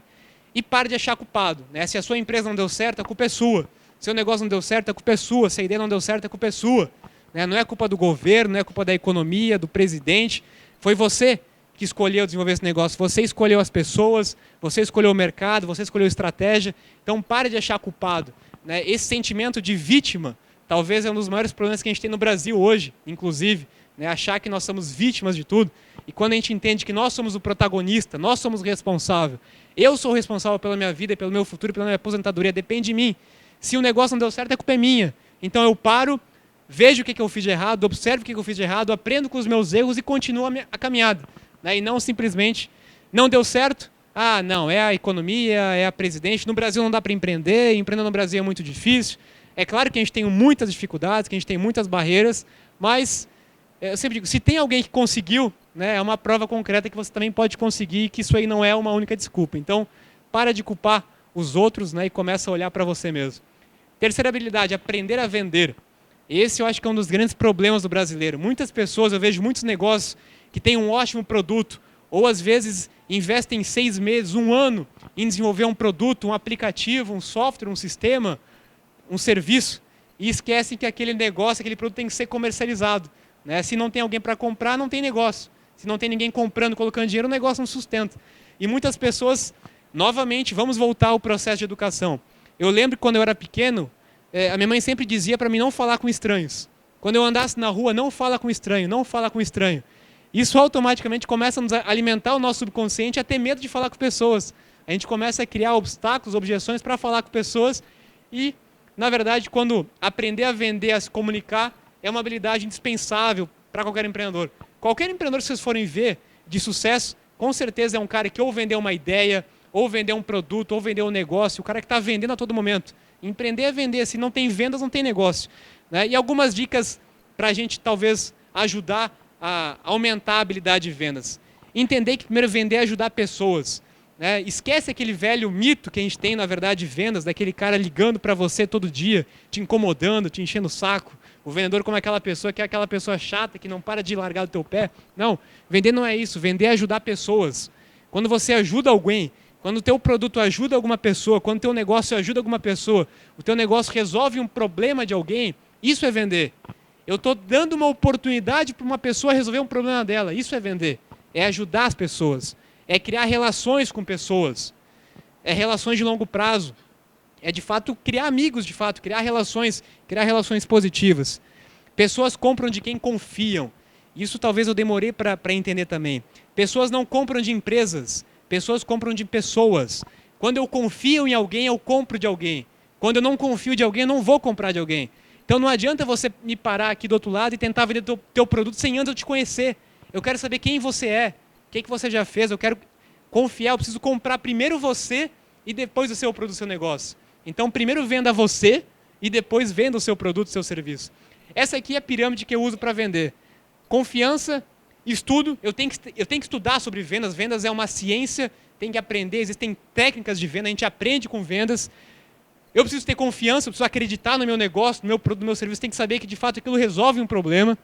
S3: E pare de achar culpado. Né? Se a sua empresa não deu certo, a culpa é sua. Se o negócio não deu certo, a culpa é sua. Se a ideia não deu certo, a culpa é sua. Né? Não é culpa do governo, não é culpa da economia, do presidente. Foi você que escolheu desenvolver esse negócio. Você escolheu as pessoas, você escolheu o mercado, você escolheu a estratégia. Então pare de achar culpado. Né? Esse sentimento de vítima Talvez é um dos maiores problemas que a gente tem no Brasil hoje, inclusive, né? Achar que nós somos vítimas de tudo. E quando a gente entende que nós somos o protagonista, nós somos o responsável, eu sou o responsável pela minha vida, pelo meu futuro, pela minha aposentadoria, depende de mim. Se o negócio não deu certo, a culpa é minha. Então eu paro, vejo o que eu fiz de errado, observo o que eu fiz de errado, aprendo com os meus erros e continuo a caminhada. Né? E não simplesmente, não deu certo, ah, não, é a economia, é a presidente, no Brasil não dá para empreender no Brasil é muito difícil. É claro que a gente tem muitas dificuldades, que a gente tem muitas barreiras, mas eu sempre digo, se tem alguém que conseguiu, né, é uma prova concreta que você também pode conseguir, que isso aí não é uma única desculpa. Então, para de culpar os outros, né, e começa a olhar para você mesmo. Terceira habilidade, aprender a vender. Esse eu acho que é um dos grandes problemas do brasileiro. Muitas pessoas, eu vejo muitos negócios que têm um ótimo produto, ou às vezes investem 6 meses, 1 ano em desenvolver um produto, um aplicativo, um software, um sistema, um serviço, e esquecem que aquele negócio, aquele produto tem que ser comercializado. Né? Se não tem alguém para comprar, não tem negócio. Se não tem ninguém comprando, colocando dinheiro, o negócio não sustenta. E muitas pessoas, novamente, vamos voltar ao processo de educação. Eu lembro que quando eu era pequeno, a minha mãe sempre dizia para mim não falar com estranhos. Quando eu andasse na rua, não fala com estranho, não fala com estranho. Isso automaticamente começa a nos alimentar o nosso subconsciente a ter medo de falar com pessoas. A gente começa a criar obstáculos, objeções para falar com pessoas e, na verdade, quando aprender a vender, a se comunicar, é uma habilidade indispensável para qualquer empreendedor. Qualquer empreendedor que vocês forem ver de sucesso, com certeza é um cara que ou vendeu uma ideia, ou vendeu um produto, ou vendeu um negócio, o cara que está vendendo a todo momento. Empreender é vender, se não tem vendas, não tem negócio. Né? E algumas dicas para a gente talvez ajudar a aumentar a habilidade de vendas. Entender que primeiro vender é ajudar pessoas. Né? Esquece aquele velho mito que a gente tem, na verdade, de vendas, daquele cara ligando para você todo dia, te incomodando, te enchendo o saco. O vendedor como aquela pessoa que é aquela pessoa chata que não para de largar do teu pé. Não, vender não é isso. Vender é ajudar pessoas. Quando você ajuda alguém, quando o teu produto ajuda alguma pessoa, quando o teu negócio ajuda alguma pessoa, o teu negócio resolve um problema de alguém, isso é vender. Eu estou dando uma oportunidade para uma pessoa resolver um problema dela. Isso é vender. É ajudar as pessoas. É criar relações com pessoas. É relações de longo prazo. É, de fato, criar amigos, de fato, criar relações positivas. Pessoas compram de quem confiam. Isso talvez eu demorei para entender também. Pessoas não compram de empresas. Pessoas compram de pessoas. Quando eu confio em alguém, eu compro de alguém. Quando eu não confio de alguém, eu não vou comprar de alguém. Então não adianta você me parar aqui do outro lado e tentar vender teu produto sem antes eu te conhecer. Eu quero saber quem você é, o que você já fez, eu quero confiar, eu preciso comprar primeiro você e depois o seu produto, o seu negócio. Então primeiro venda você e depois venda o seu produto, o seu serviço. Essa aqui é a pirâmide que eu uso para vender. Confiança, estudo, eu tenho que estudar sobre vendas. Vendas é uma ciência, tem que aprender, existem técnicas de venda, a gente aprende com vendas. Eu preciso ter confiança, eu preciso acreditar no meu negócio, no meu produto, no meu serviço, tenho que saber que de fato aquilo resolve um problema.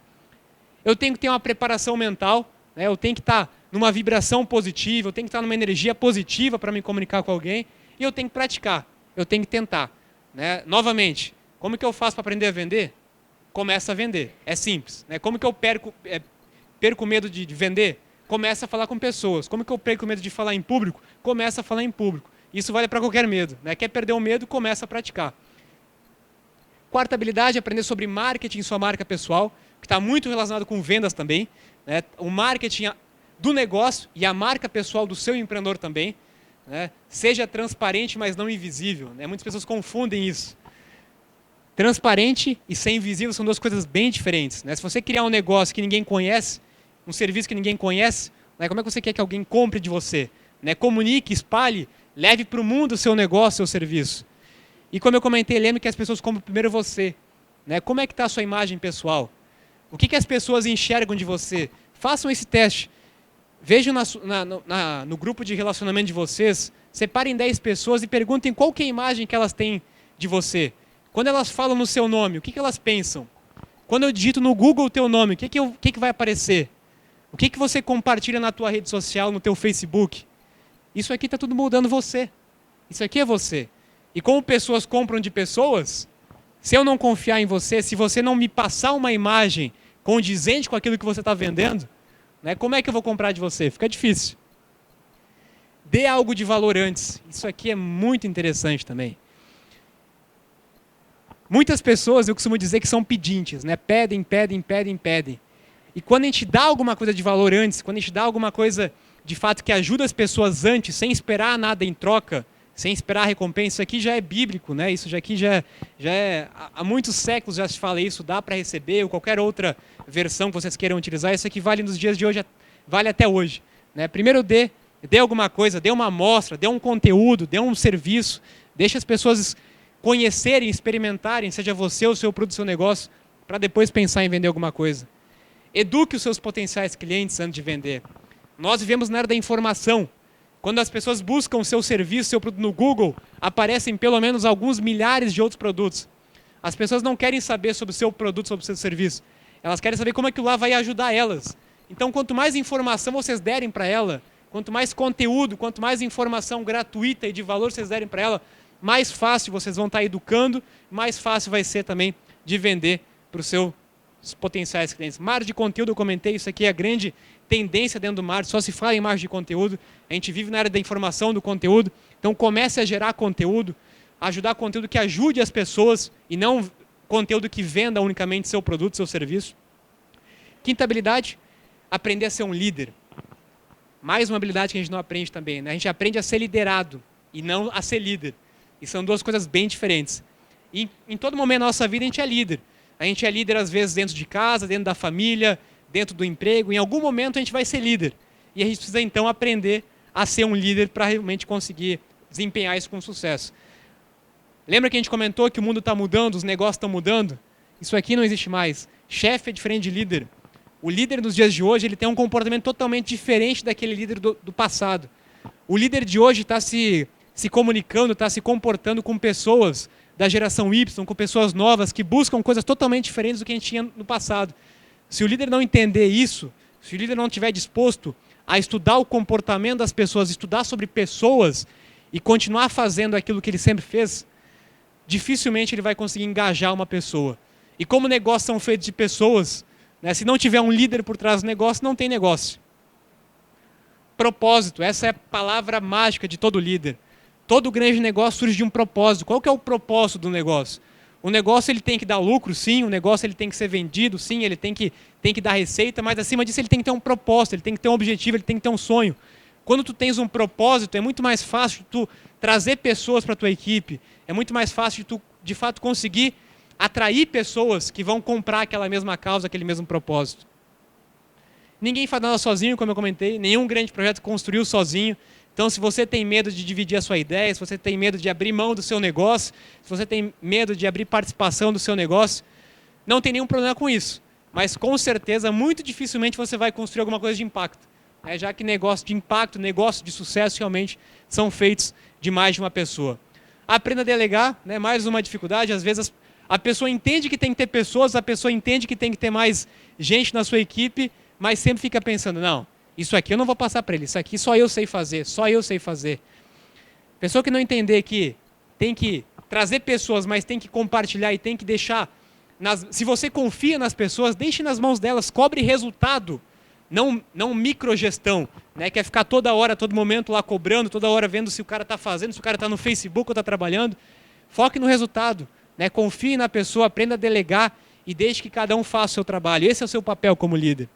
S3: Eu tenho que ter uma preparação mental, né? Eu tenho que estar numa vibração positiva, eu tenho que estar numa energia positiva para me comunicar com alguém e eu tenho que praticar, eu tenho que tentar. Né? Novamente, como que eu faço para aprender a vender? Começa a vender, é simples. Né? Como que eu perco o medo de vender? Começa a falar com pessoas. Como que eu perco o medo de falar em público? Começa a falar em público. Isso vale para qualquer medo. Né? Quer perder o medo? Começa a praticar. Quarta habilidade, aprender sobre marketing, sua marca pessoal, que está muito relacionado com vendas também. Né? O marketing do negócio e a marca pessoal do seu empreendedor também. Né? Seja transparente, mas não invisível. Né? Muitas pessoas confundem isso. Transparente e ser invisível são duas coisas bem diferentes. Né? Se você criar um negócio que ninguém conhece, um serviço que ninguém conhece, né? Como é que você quer que alguém compre de você? Né? Comunique, espalhe, leve para o mundo o seu negócio, o seu serviço. E como eu comentei, lembre que as pessoas compram primeiro você. Né? Como é que está a sua imagem pessoal? O que as pessoas enxergam de você? Façam esse teste. Vejam no grupo de relacionamento de vocês, separem 10 pessoas e perguntem qual que é a imagem que elas têm de você. Quando elas falam no seu nome, o que elas pensam? Quando eu digito no Google o teu nome, o que vai aparecer? O que você compartilha na tua rede social, no teu Facebook? Isso aqui está tudo moldando você. Isso aqui é você. E como pessoas compram de pessoas, se eu não confiar em você, se você não me passar uma imagem condizente com aquilo que você está vendendo, né, como é que eu vou comprar de você? Fica difícil. Dê algo de valor antes. Isso aqui é muito interessante também. Muitas pessoas, eu costumo dizer que são pedintes, né? Pedem, pedem, pedem, pedem. E quando a gente dá alguma coisa de valor antes, quando a gente dá alguma coisa de fato que ajuda as pessoas antes, sem esperar nada em troca, sem esperar a recompensa, isso aqui já é bíblico, né? Isso aqui já é há muitos séculos já se fala isso, dá para receber, ou qualquer outra versão que vocês queiram utilizar, isso aqui vale nos dias de hoje, vale até hoje, né? Primeiro dê alguma coisa, dê uma amostra, dê um conteúdo, dê um serviço, deixe as pessoas conhecerem, experimentarem, seja você ou o seu produto, seu negócio, para depois pensar em vender alguma coisa. Eduque os seus potenciais clientes antes de vender. Nós vivemos na era da informação. Quando as pessoas buscam o seu serviço, seu produto no Google, aparecem pelo menos alguns milhares de outros produtos. As pessoas não querem saber sobre o seu produto, sobre o seu serviço. Elas querem saber como aquilo lá vai ajudar elas. Então, quanto mais informação vocês derem para ela, quanto mais conteúdo, quanto mais informação gratuita e de valor vocês derem para ela, mais fácil vocês vão estar educando, mais fácil vai ser também de vender para os seus potenciais clientes. Marketing de conteúdo, eu comentei, isso aqui é a grande tendência dentro do marketing, só se fala em marketing de conteúdo, a gente vive na área da informação, do conteúdo, então comece a gerar conteúdo, ajudar conteúdo que ajude as pessoas e não conteúdo que venda unicamente seu produto, seu serviço. Quinta habilidade, aprender a ser um líder. Mais uma habilidade que a gente não aprende também, né? A gente aprende a ser liderado e não a ser líder. E são duas coisas bem diferentes. E em todo momento da nossa vida a gente é líder. A gente é líder às vezes dentro de casa, dentro da família, dentro do emprego. Em algum momento a gente vai ser líder. E a gente precisa então aprender a ser um líder para realmente conseguir desempenhar isso com sucesso. Lembra que a gente comentou que o mundo está mudando, os negócios estão mudando? Isso aqui não existe mais. Chefe é diferente de líder. O líder nos dias de hoje ele tem um comportamento totalmente diferente daquele líder do passado. O líder de hoje está se comunicando, está se comportando com pessoas da geração Y, com pessoas novas que buscam coisas totalmente diferentes do que a gente tinha no passado. Se o líder não entender isso, se o líder não estiver disposto a estudar o comportamento das pessoas, estudar sobre pessoas e continuar fazendo aquilo que ele sempre fez, dificilmente ele vai conseguir engajar uma pessoa. E como negócios são feitos de pessoas, né, se não tiver um líder por trás do negócio, não tem negócio. Propósito, essa é a palavra mágica de todo líder. Todo grande negócio surge de um propósito. Qual que é o propósito do negócio? O negócio ele tem que dar lucro, sim. O negócio ele tem que ser vendido, sim. Ele tem que dar receita, mas acima disso ele tem que ter um propósito, ele tem que ter um objetivo, ele tem que ter um sonho. Quando tu tens um propósito, é muito mais fácil tu trazer pessoas para a tua equipe. É muito mais fácil tu, de fato, conseguir atrair pessoas que vão comprar aquela mesma causa, aquele mesmo propósito. Ninguém faz nada sozinho, como eu comentei. Nenhum grande projeto construiu sozinho. Então, se você tem medo de dividir a sua ideia, se você tem medo de abrir mão do seu negócio, se você tem medo de abrir participação do seu negócio, não tem nenhum problema com isso. Mas, com certeza, muito dificilmente você vai construir alguma coisa de impacto. Já que negócio de impacto, negócio de sucesso, realmente são feitos de mais de uma pessoa. Aprenda a delegar, né? Mais uma dificuldade. Às vezes, a pessoa entende que tem que ter pessoas, a pessoa entende que tem que ter mais gente na sua equipe, mas sempre fica pensando, não, isso aqui eu não vou passar para ele, isso aqui só eu sei fazer, só eu sei fazer. Pessoa que não entender que tem que trazer pessoas, mas tem que compartilhar e tem que deixar, se você confia nas pessoas, deixe nas mãos delas, cobre resultado, não microgestão, né? Quer ficar toda hora, todo momento lá cobrando, toda hora vendo se o cara está fazendo, se o cara está no Facebook ou está trabalhando. Foque no resultado, né? Confie na pessoa, aprenda a delegar e deixe que cada um faça o seu trabalho. Esse é o seu papel como líder.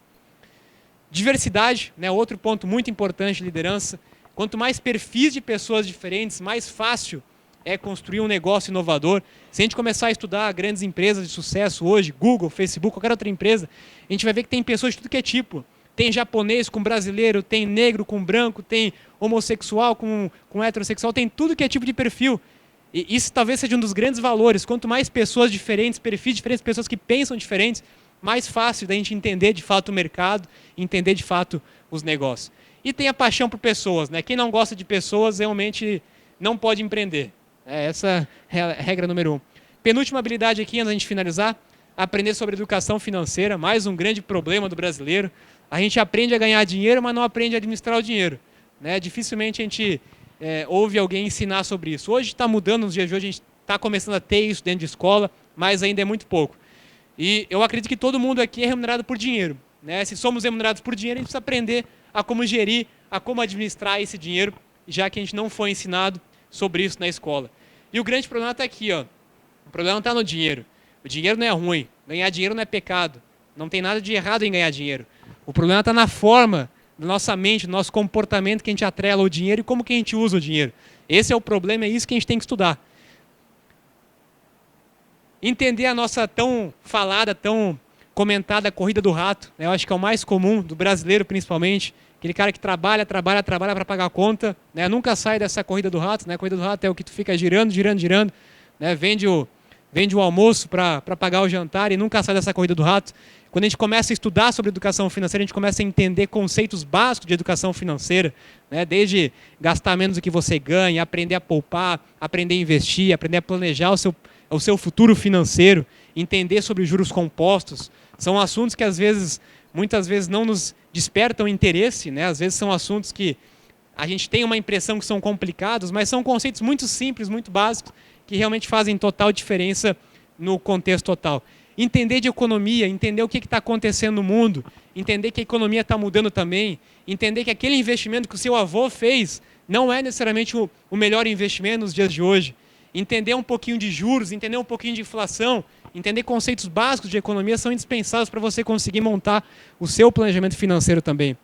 S3: Diversidade, né? Outro ponto muito importante de liderança. Quanto mais perfis de pessoas diferentes, mais fácil é construir um negócio inovador. Se a gente começar a estudar grandes empresas de sucesso hoje, Google, Facebook, qualquer outra empresa, a gente vai ver que tem pessoas de tudo que é tipo. Tem japonês com brasileiro, tem negro com branco, tem homossexual com heterossexual, tem tudo que é tipo de perfil. E isso talvez seja um dos grandes valores. Quanto mais pessoas diferentes, perfis diferentes, pessoas que pensam diferentes, mais fácil da gente entender de fato o mercado, entender de fato os negócios. E tem a paixão por pessoas, né? Quem não gosta de pessoas realmente não pode empreender. Essa é a regra número 1. Penúltima habilidade aqui, antes da gente finalizar, aprender sobre educação financeira, mais um grande problema do brasileiro. A gente aprende a ganhar dinheiro, mas não aprende a administrar o dinheiro, né? Dificilmente a gente ouve alguém ensinar sobre isso. Hoje está mudando, nos dias de hoje a gente está começando a ter isso dentro de escola, mas ainda é muito pouco. E eu acredito que todo mundo aqui é remunerado por dinheiro, né? Se somos remunerados por dinheiro, a gente precisa aprender a como gerir, a como administrar esse dinheiro, já que a gente não foi ensinado sobre isso na escola. E o grande problema está aqui, ó. O problema não está no dinheiro. O dinheiro não é ruim. Ganhar dinheiro não é pecado. Não tem nada de errado em ganhar dinheiro. O problema está na forma da nossa mente, do nosso comportamento que a gente atrela ao dinheiro e como que a gente usa o dinheiro. Esse é o problema, é isso que a gente tem que estudar. Entender a nossa tão falada, tão comentada corrida do rato, né? Eu acho que é o mais comum, do brasileiro principalmente. Aquele cara que trabalha para pagar a conta, né? Nunca sai dessa corrida do rato, né? A corrida do rato é o que tu fica girando, né? Vende o almoço para pagar o jantar e nunca sai dessa corrida do rato. Quando a gente começa a estudar sobre educação financeira, a gente começa a entender conceitos básicos de educação financeira, né? Desde gastar menos do que você ganha, aprender a poupar, aprender a investir, aprender a planejar o seu futuro financeiro, entender sobre juros compostos. São assuntos que muitas vezes não nos despertam interesse, né? Às vezes são assuntos que a gente tem uma impressão que são complicados, mas são conceitos muito simples, muito básicos, que realmente fazem total diferença no contexto total. Entender de economia, entender o que está acontecendo no mundo, entender que a economia está mudando também, entender que aquele investimento que o seu avô fez não é necessariamente o melhor investimento nos dias de hoje. Entender um pouquinho de juros, entender um pouquinho de inflação, entender conceitos básicos de economia são indispensáveis para você conseguir montar o seu planejamento financeiro também.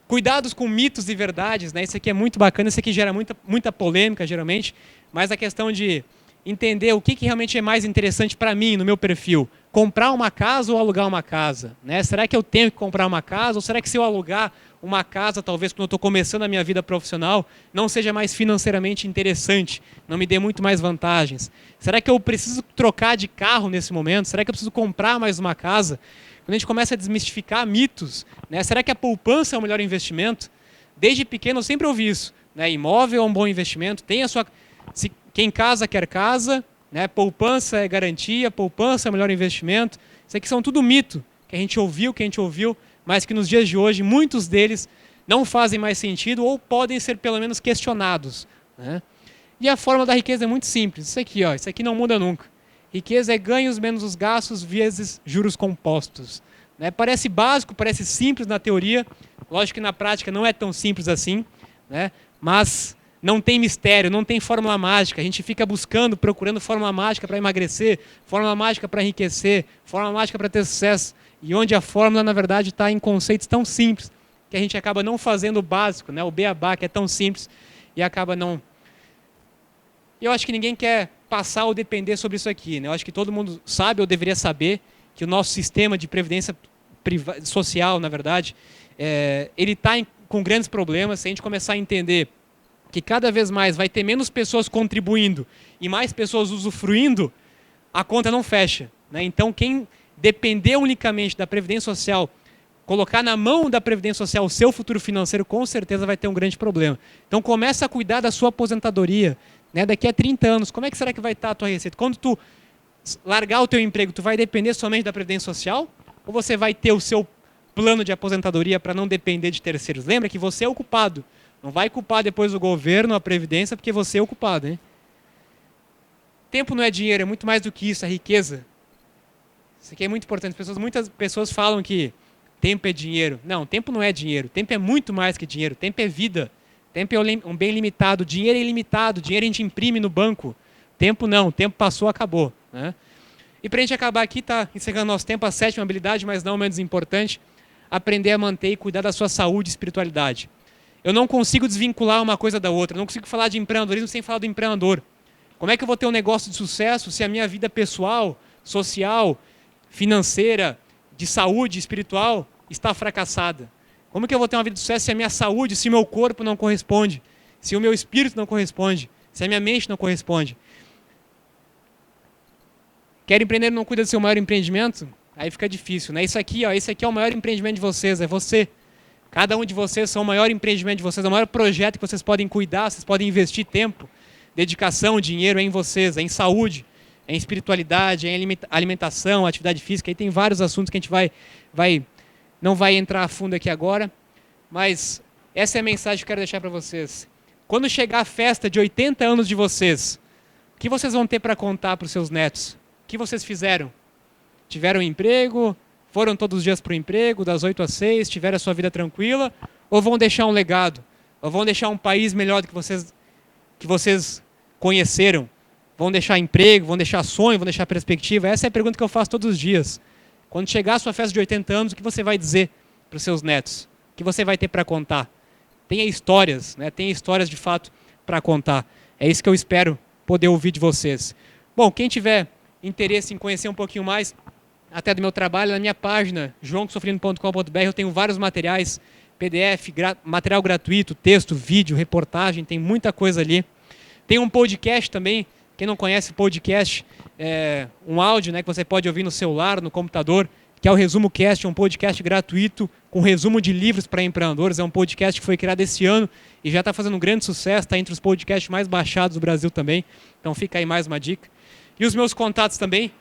S3: Cuidados com mitos e verdades, né? Isso aqui é muito bacana, isso aqui gera muita polêmica, geralmente, mas a questão de entender o que realmente é mais interessante para mim, no meu perfil. Comprar uma casa ou alugar uma casa, né? Será que eu tenho que comprar uma casa? Ou será que se eu alugar uma casa, talvez quando eu estou começando a minha vida profissional, não seja mais financeiramente interessante, não me dê muito mais vantagens? Será que eu preciso trocar de carro nesse momento? Será que eu preciso comprar mais uma casa? Quando a gente começa a desmistificar mitos, né? Será que a poupança é o melhor investimento? Desde pequeno eu sempre ouvi isso, né? Imóvel é um bom investimento, tem a sua... Quem casa quer casa, né? Poupança é garantia, poupança é o melhor investimento. Isso aqui são tudo mito que a gente ouviu, mas que nos dias de hoje muitos deles não fazem mais sentido ou podem ser pelo menos questionados, né? E a fórmula da riqueza é muito simples. Isso aqui não muda nunca. Riqueza é ganhos menos os gastos vezes juros compostos, né? Parece básico, parece simples na teoria, lógico que na prática não é tão simples assim, né? Mas não tem mistério, não tem fórmula mágica. A gente fica procurando fórmula mágica para emagrecer, fórmula mágica para enriquecer, fórmula mágica para ter sucesso. E onde a fórmula, na verdade, está em conceitos tão simples que a gente acaba não fazendo o básico, né? O beabá, que é tão simples, e acaba não... Eu acho que ninguém quer passar ou depender sobre isso aqui, né? Eu acho que todo mundo sabe ou deveria saber que o nosso sistema de previdência social, na verdade, ele está com grandes problemas. Se a gente começar a entender que cada vez mais vai ter menos pessoas contribuindo e mais pessoas usufruindo, a conta não fecha, né? Então, quem depender unicamente da Previdência Social, colocar na mão da Previdência Social o seu futuro financeiro, com certeza vai ter um grande problema. Então, começa a cuidar da sua aposentadoria, né? Daqui a 30 anos, como é que será que vai estar a tua receita? Quando tu largar o teu emprego, tu vai depender somente da Previdência Social? Ou você vai ter o seu plano de aposentadoria para não depender de terceiros? Lembra que você é o culpado. Não vai culpar depois o governo, a Previdência, porque você é o culpado, hein? Tempo não é dinheiro, é muito mais do que isso, é riqueza. Isso aqui é muito importante. Muitas pessoas falam que tempo é dinheiro. Não, tempo não é dinheiro. Tempo é muito mais que dinheiro. Tempo é vida. Tempo é um bem limitado. Dinheiro é ilimitado. Dinheiro a gente imprime no banco. Tempo não. Tempo passou, acabou, né? E para a gente acabar aqui, está encerrando nosso tempo, a 7ª habilidade, mas não menos importante, aprender a manter e cuidar da sua saúde e espiritualidade. Eu não consigo desvincular uma coisa da outra. Eu não consigo falar de empreendedorismo sem falar do empreendedor. Como é que eu vou ter um negócio de sucesso se a minha vida pessoal, social, financeira, de saúde espiritual está fracassada? Como que eu vou ter uma vida de sucesso se a minha saúde, se o meu corpo não corresponde, se o meu espírito não corresponde, se a minha mente não corresponde? Quer empreender e não cuida do seu maior empreendimento? Aí fica difícil, né? Esse aqui é o maior empreendimento de vocês, é você. Cada um de vocês são o maior empreendimento de vocês, é o maior projeto que vocês podem cuidar, vocês podem investir tempo, dedicação, dinheiro em vocês, em saúde, em espiritualidade, em alimentação, atividade física. Aí tem vários assuntos que a gente não vai entrar a fundo aqui agora, mas essa é a mensagem que eu quero deixar para vocês. Quando chegar a festa de 80 anos de vocês, o que vocês vão ter para contar para os seus netos? O que vocês fizeram? Tiveram um emprego? Foram todos os dias para o emprego, das 8 às 6, tiveram a sua vida tranquila? Ou vão deixar um legado? Ou vão deixar um país melhor do que vocês conheceram? vão deixar emprego, vão deixar sonho, vão deixar perspectiva? Essa é a pergunta que eu faço todos os dias. Quando chegar a sua festa de 80 anos, o que você vai dizer para os seus netos? O que você vai ter para contar? Tenha histórias, né? Tenha histórias de fato para contar. É isso que eu espero poder ouvir de vocês. Bom, quem tiver interesse em conhecer um pouquinho mais até do meu trabalho, na minha página, joaocristoffolini.com.br, eu tenho vários materiais, PDF, material gratuito, texto, vídeo, reportagem, tem muita coisa ali. Tem um podcast também, quem não conhece o podcast, é um áudio, né, que você pode ouvir no celular, no computador, que é o Resumo Cast, um podcast gratuito com resumo de livros para empreendedores. É um podcast que foi criado esse ano e já está fazendo um grande sucesso, está entre os podcasts mais baixados do Brasil também. Então fica aí mais uma dica. E os meus contatos também,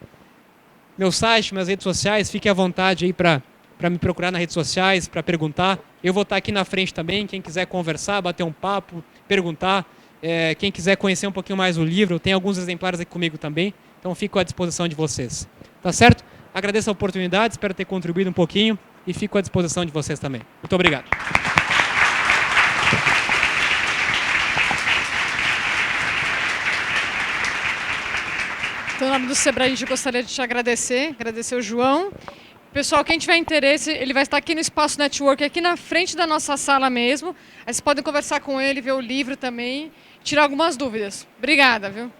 S3: meu site, minhas redes sociais, fique à vontade aí para me procurar nas redes sociais, para perguntar. Eu vou estar aqui na frente também, quem quiser conversar, bater um papo, perguntar. Quem quiser conhecer um pouquinho mais o livro, tem alguns exemplares aqui comigo também, então fico à disposição de vocês. Tá certo? Agradeço a oportunidade, espero ter contribuído um pouquinho e fico à disposição de vocês também. Muito obrigado.
S2: Então, em nome do Sebrae, a gente gostaria de te agradecer o João. Pessoal, quem tiver interesse, ele vai estar aqui no Espaço Network, aqui na frente da nossa sala mesmo. Aí vocês podem conversar com ele, ver o livro também, tirar algumas dúvidas. Obrigada, viu?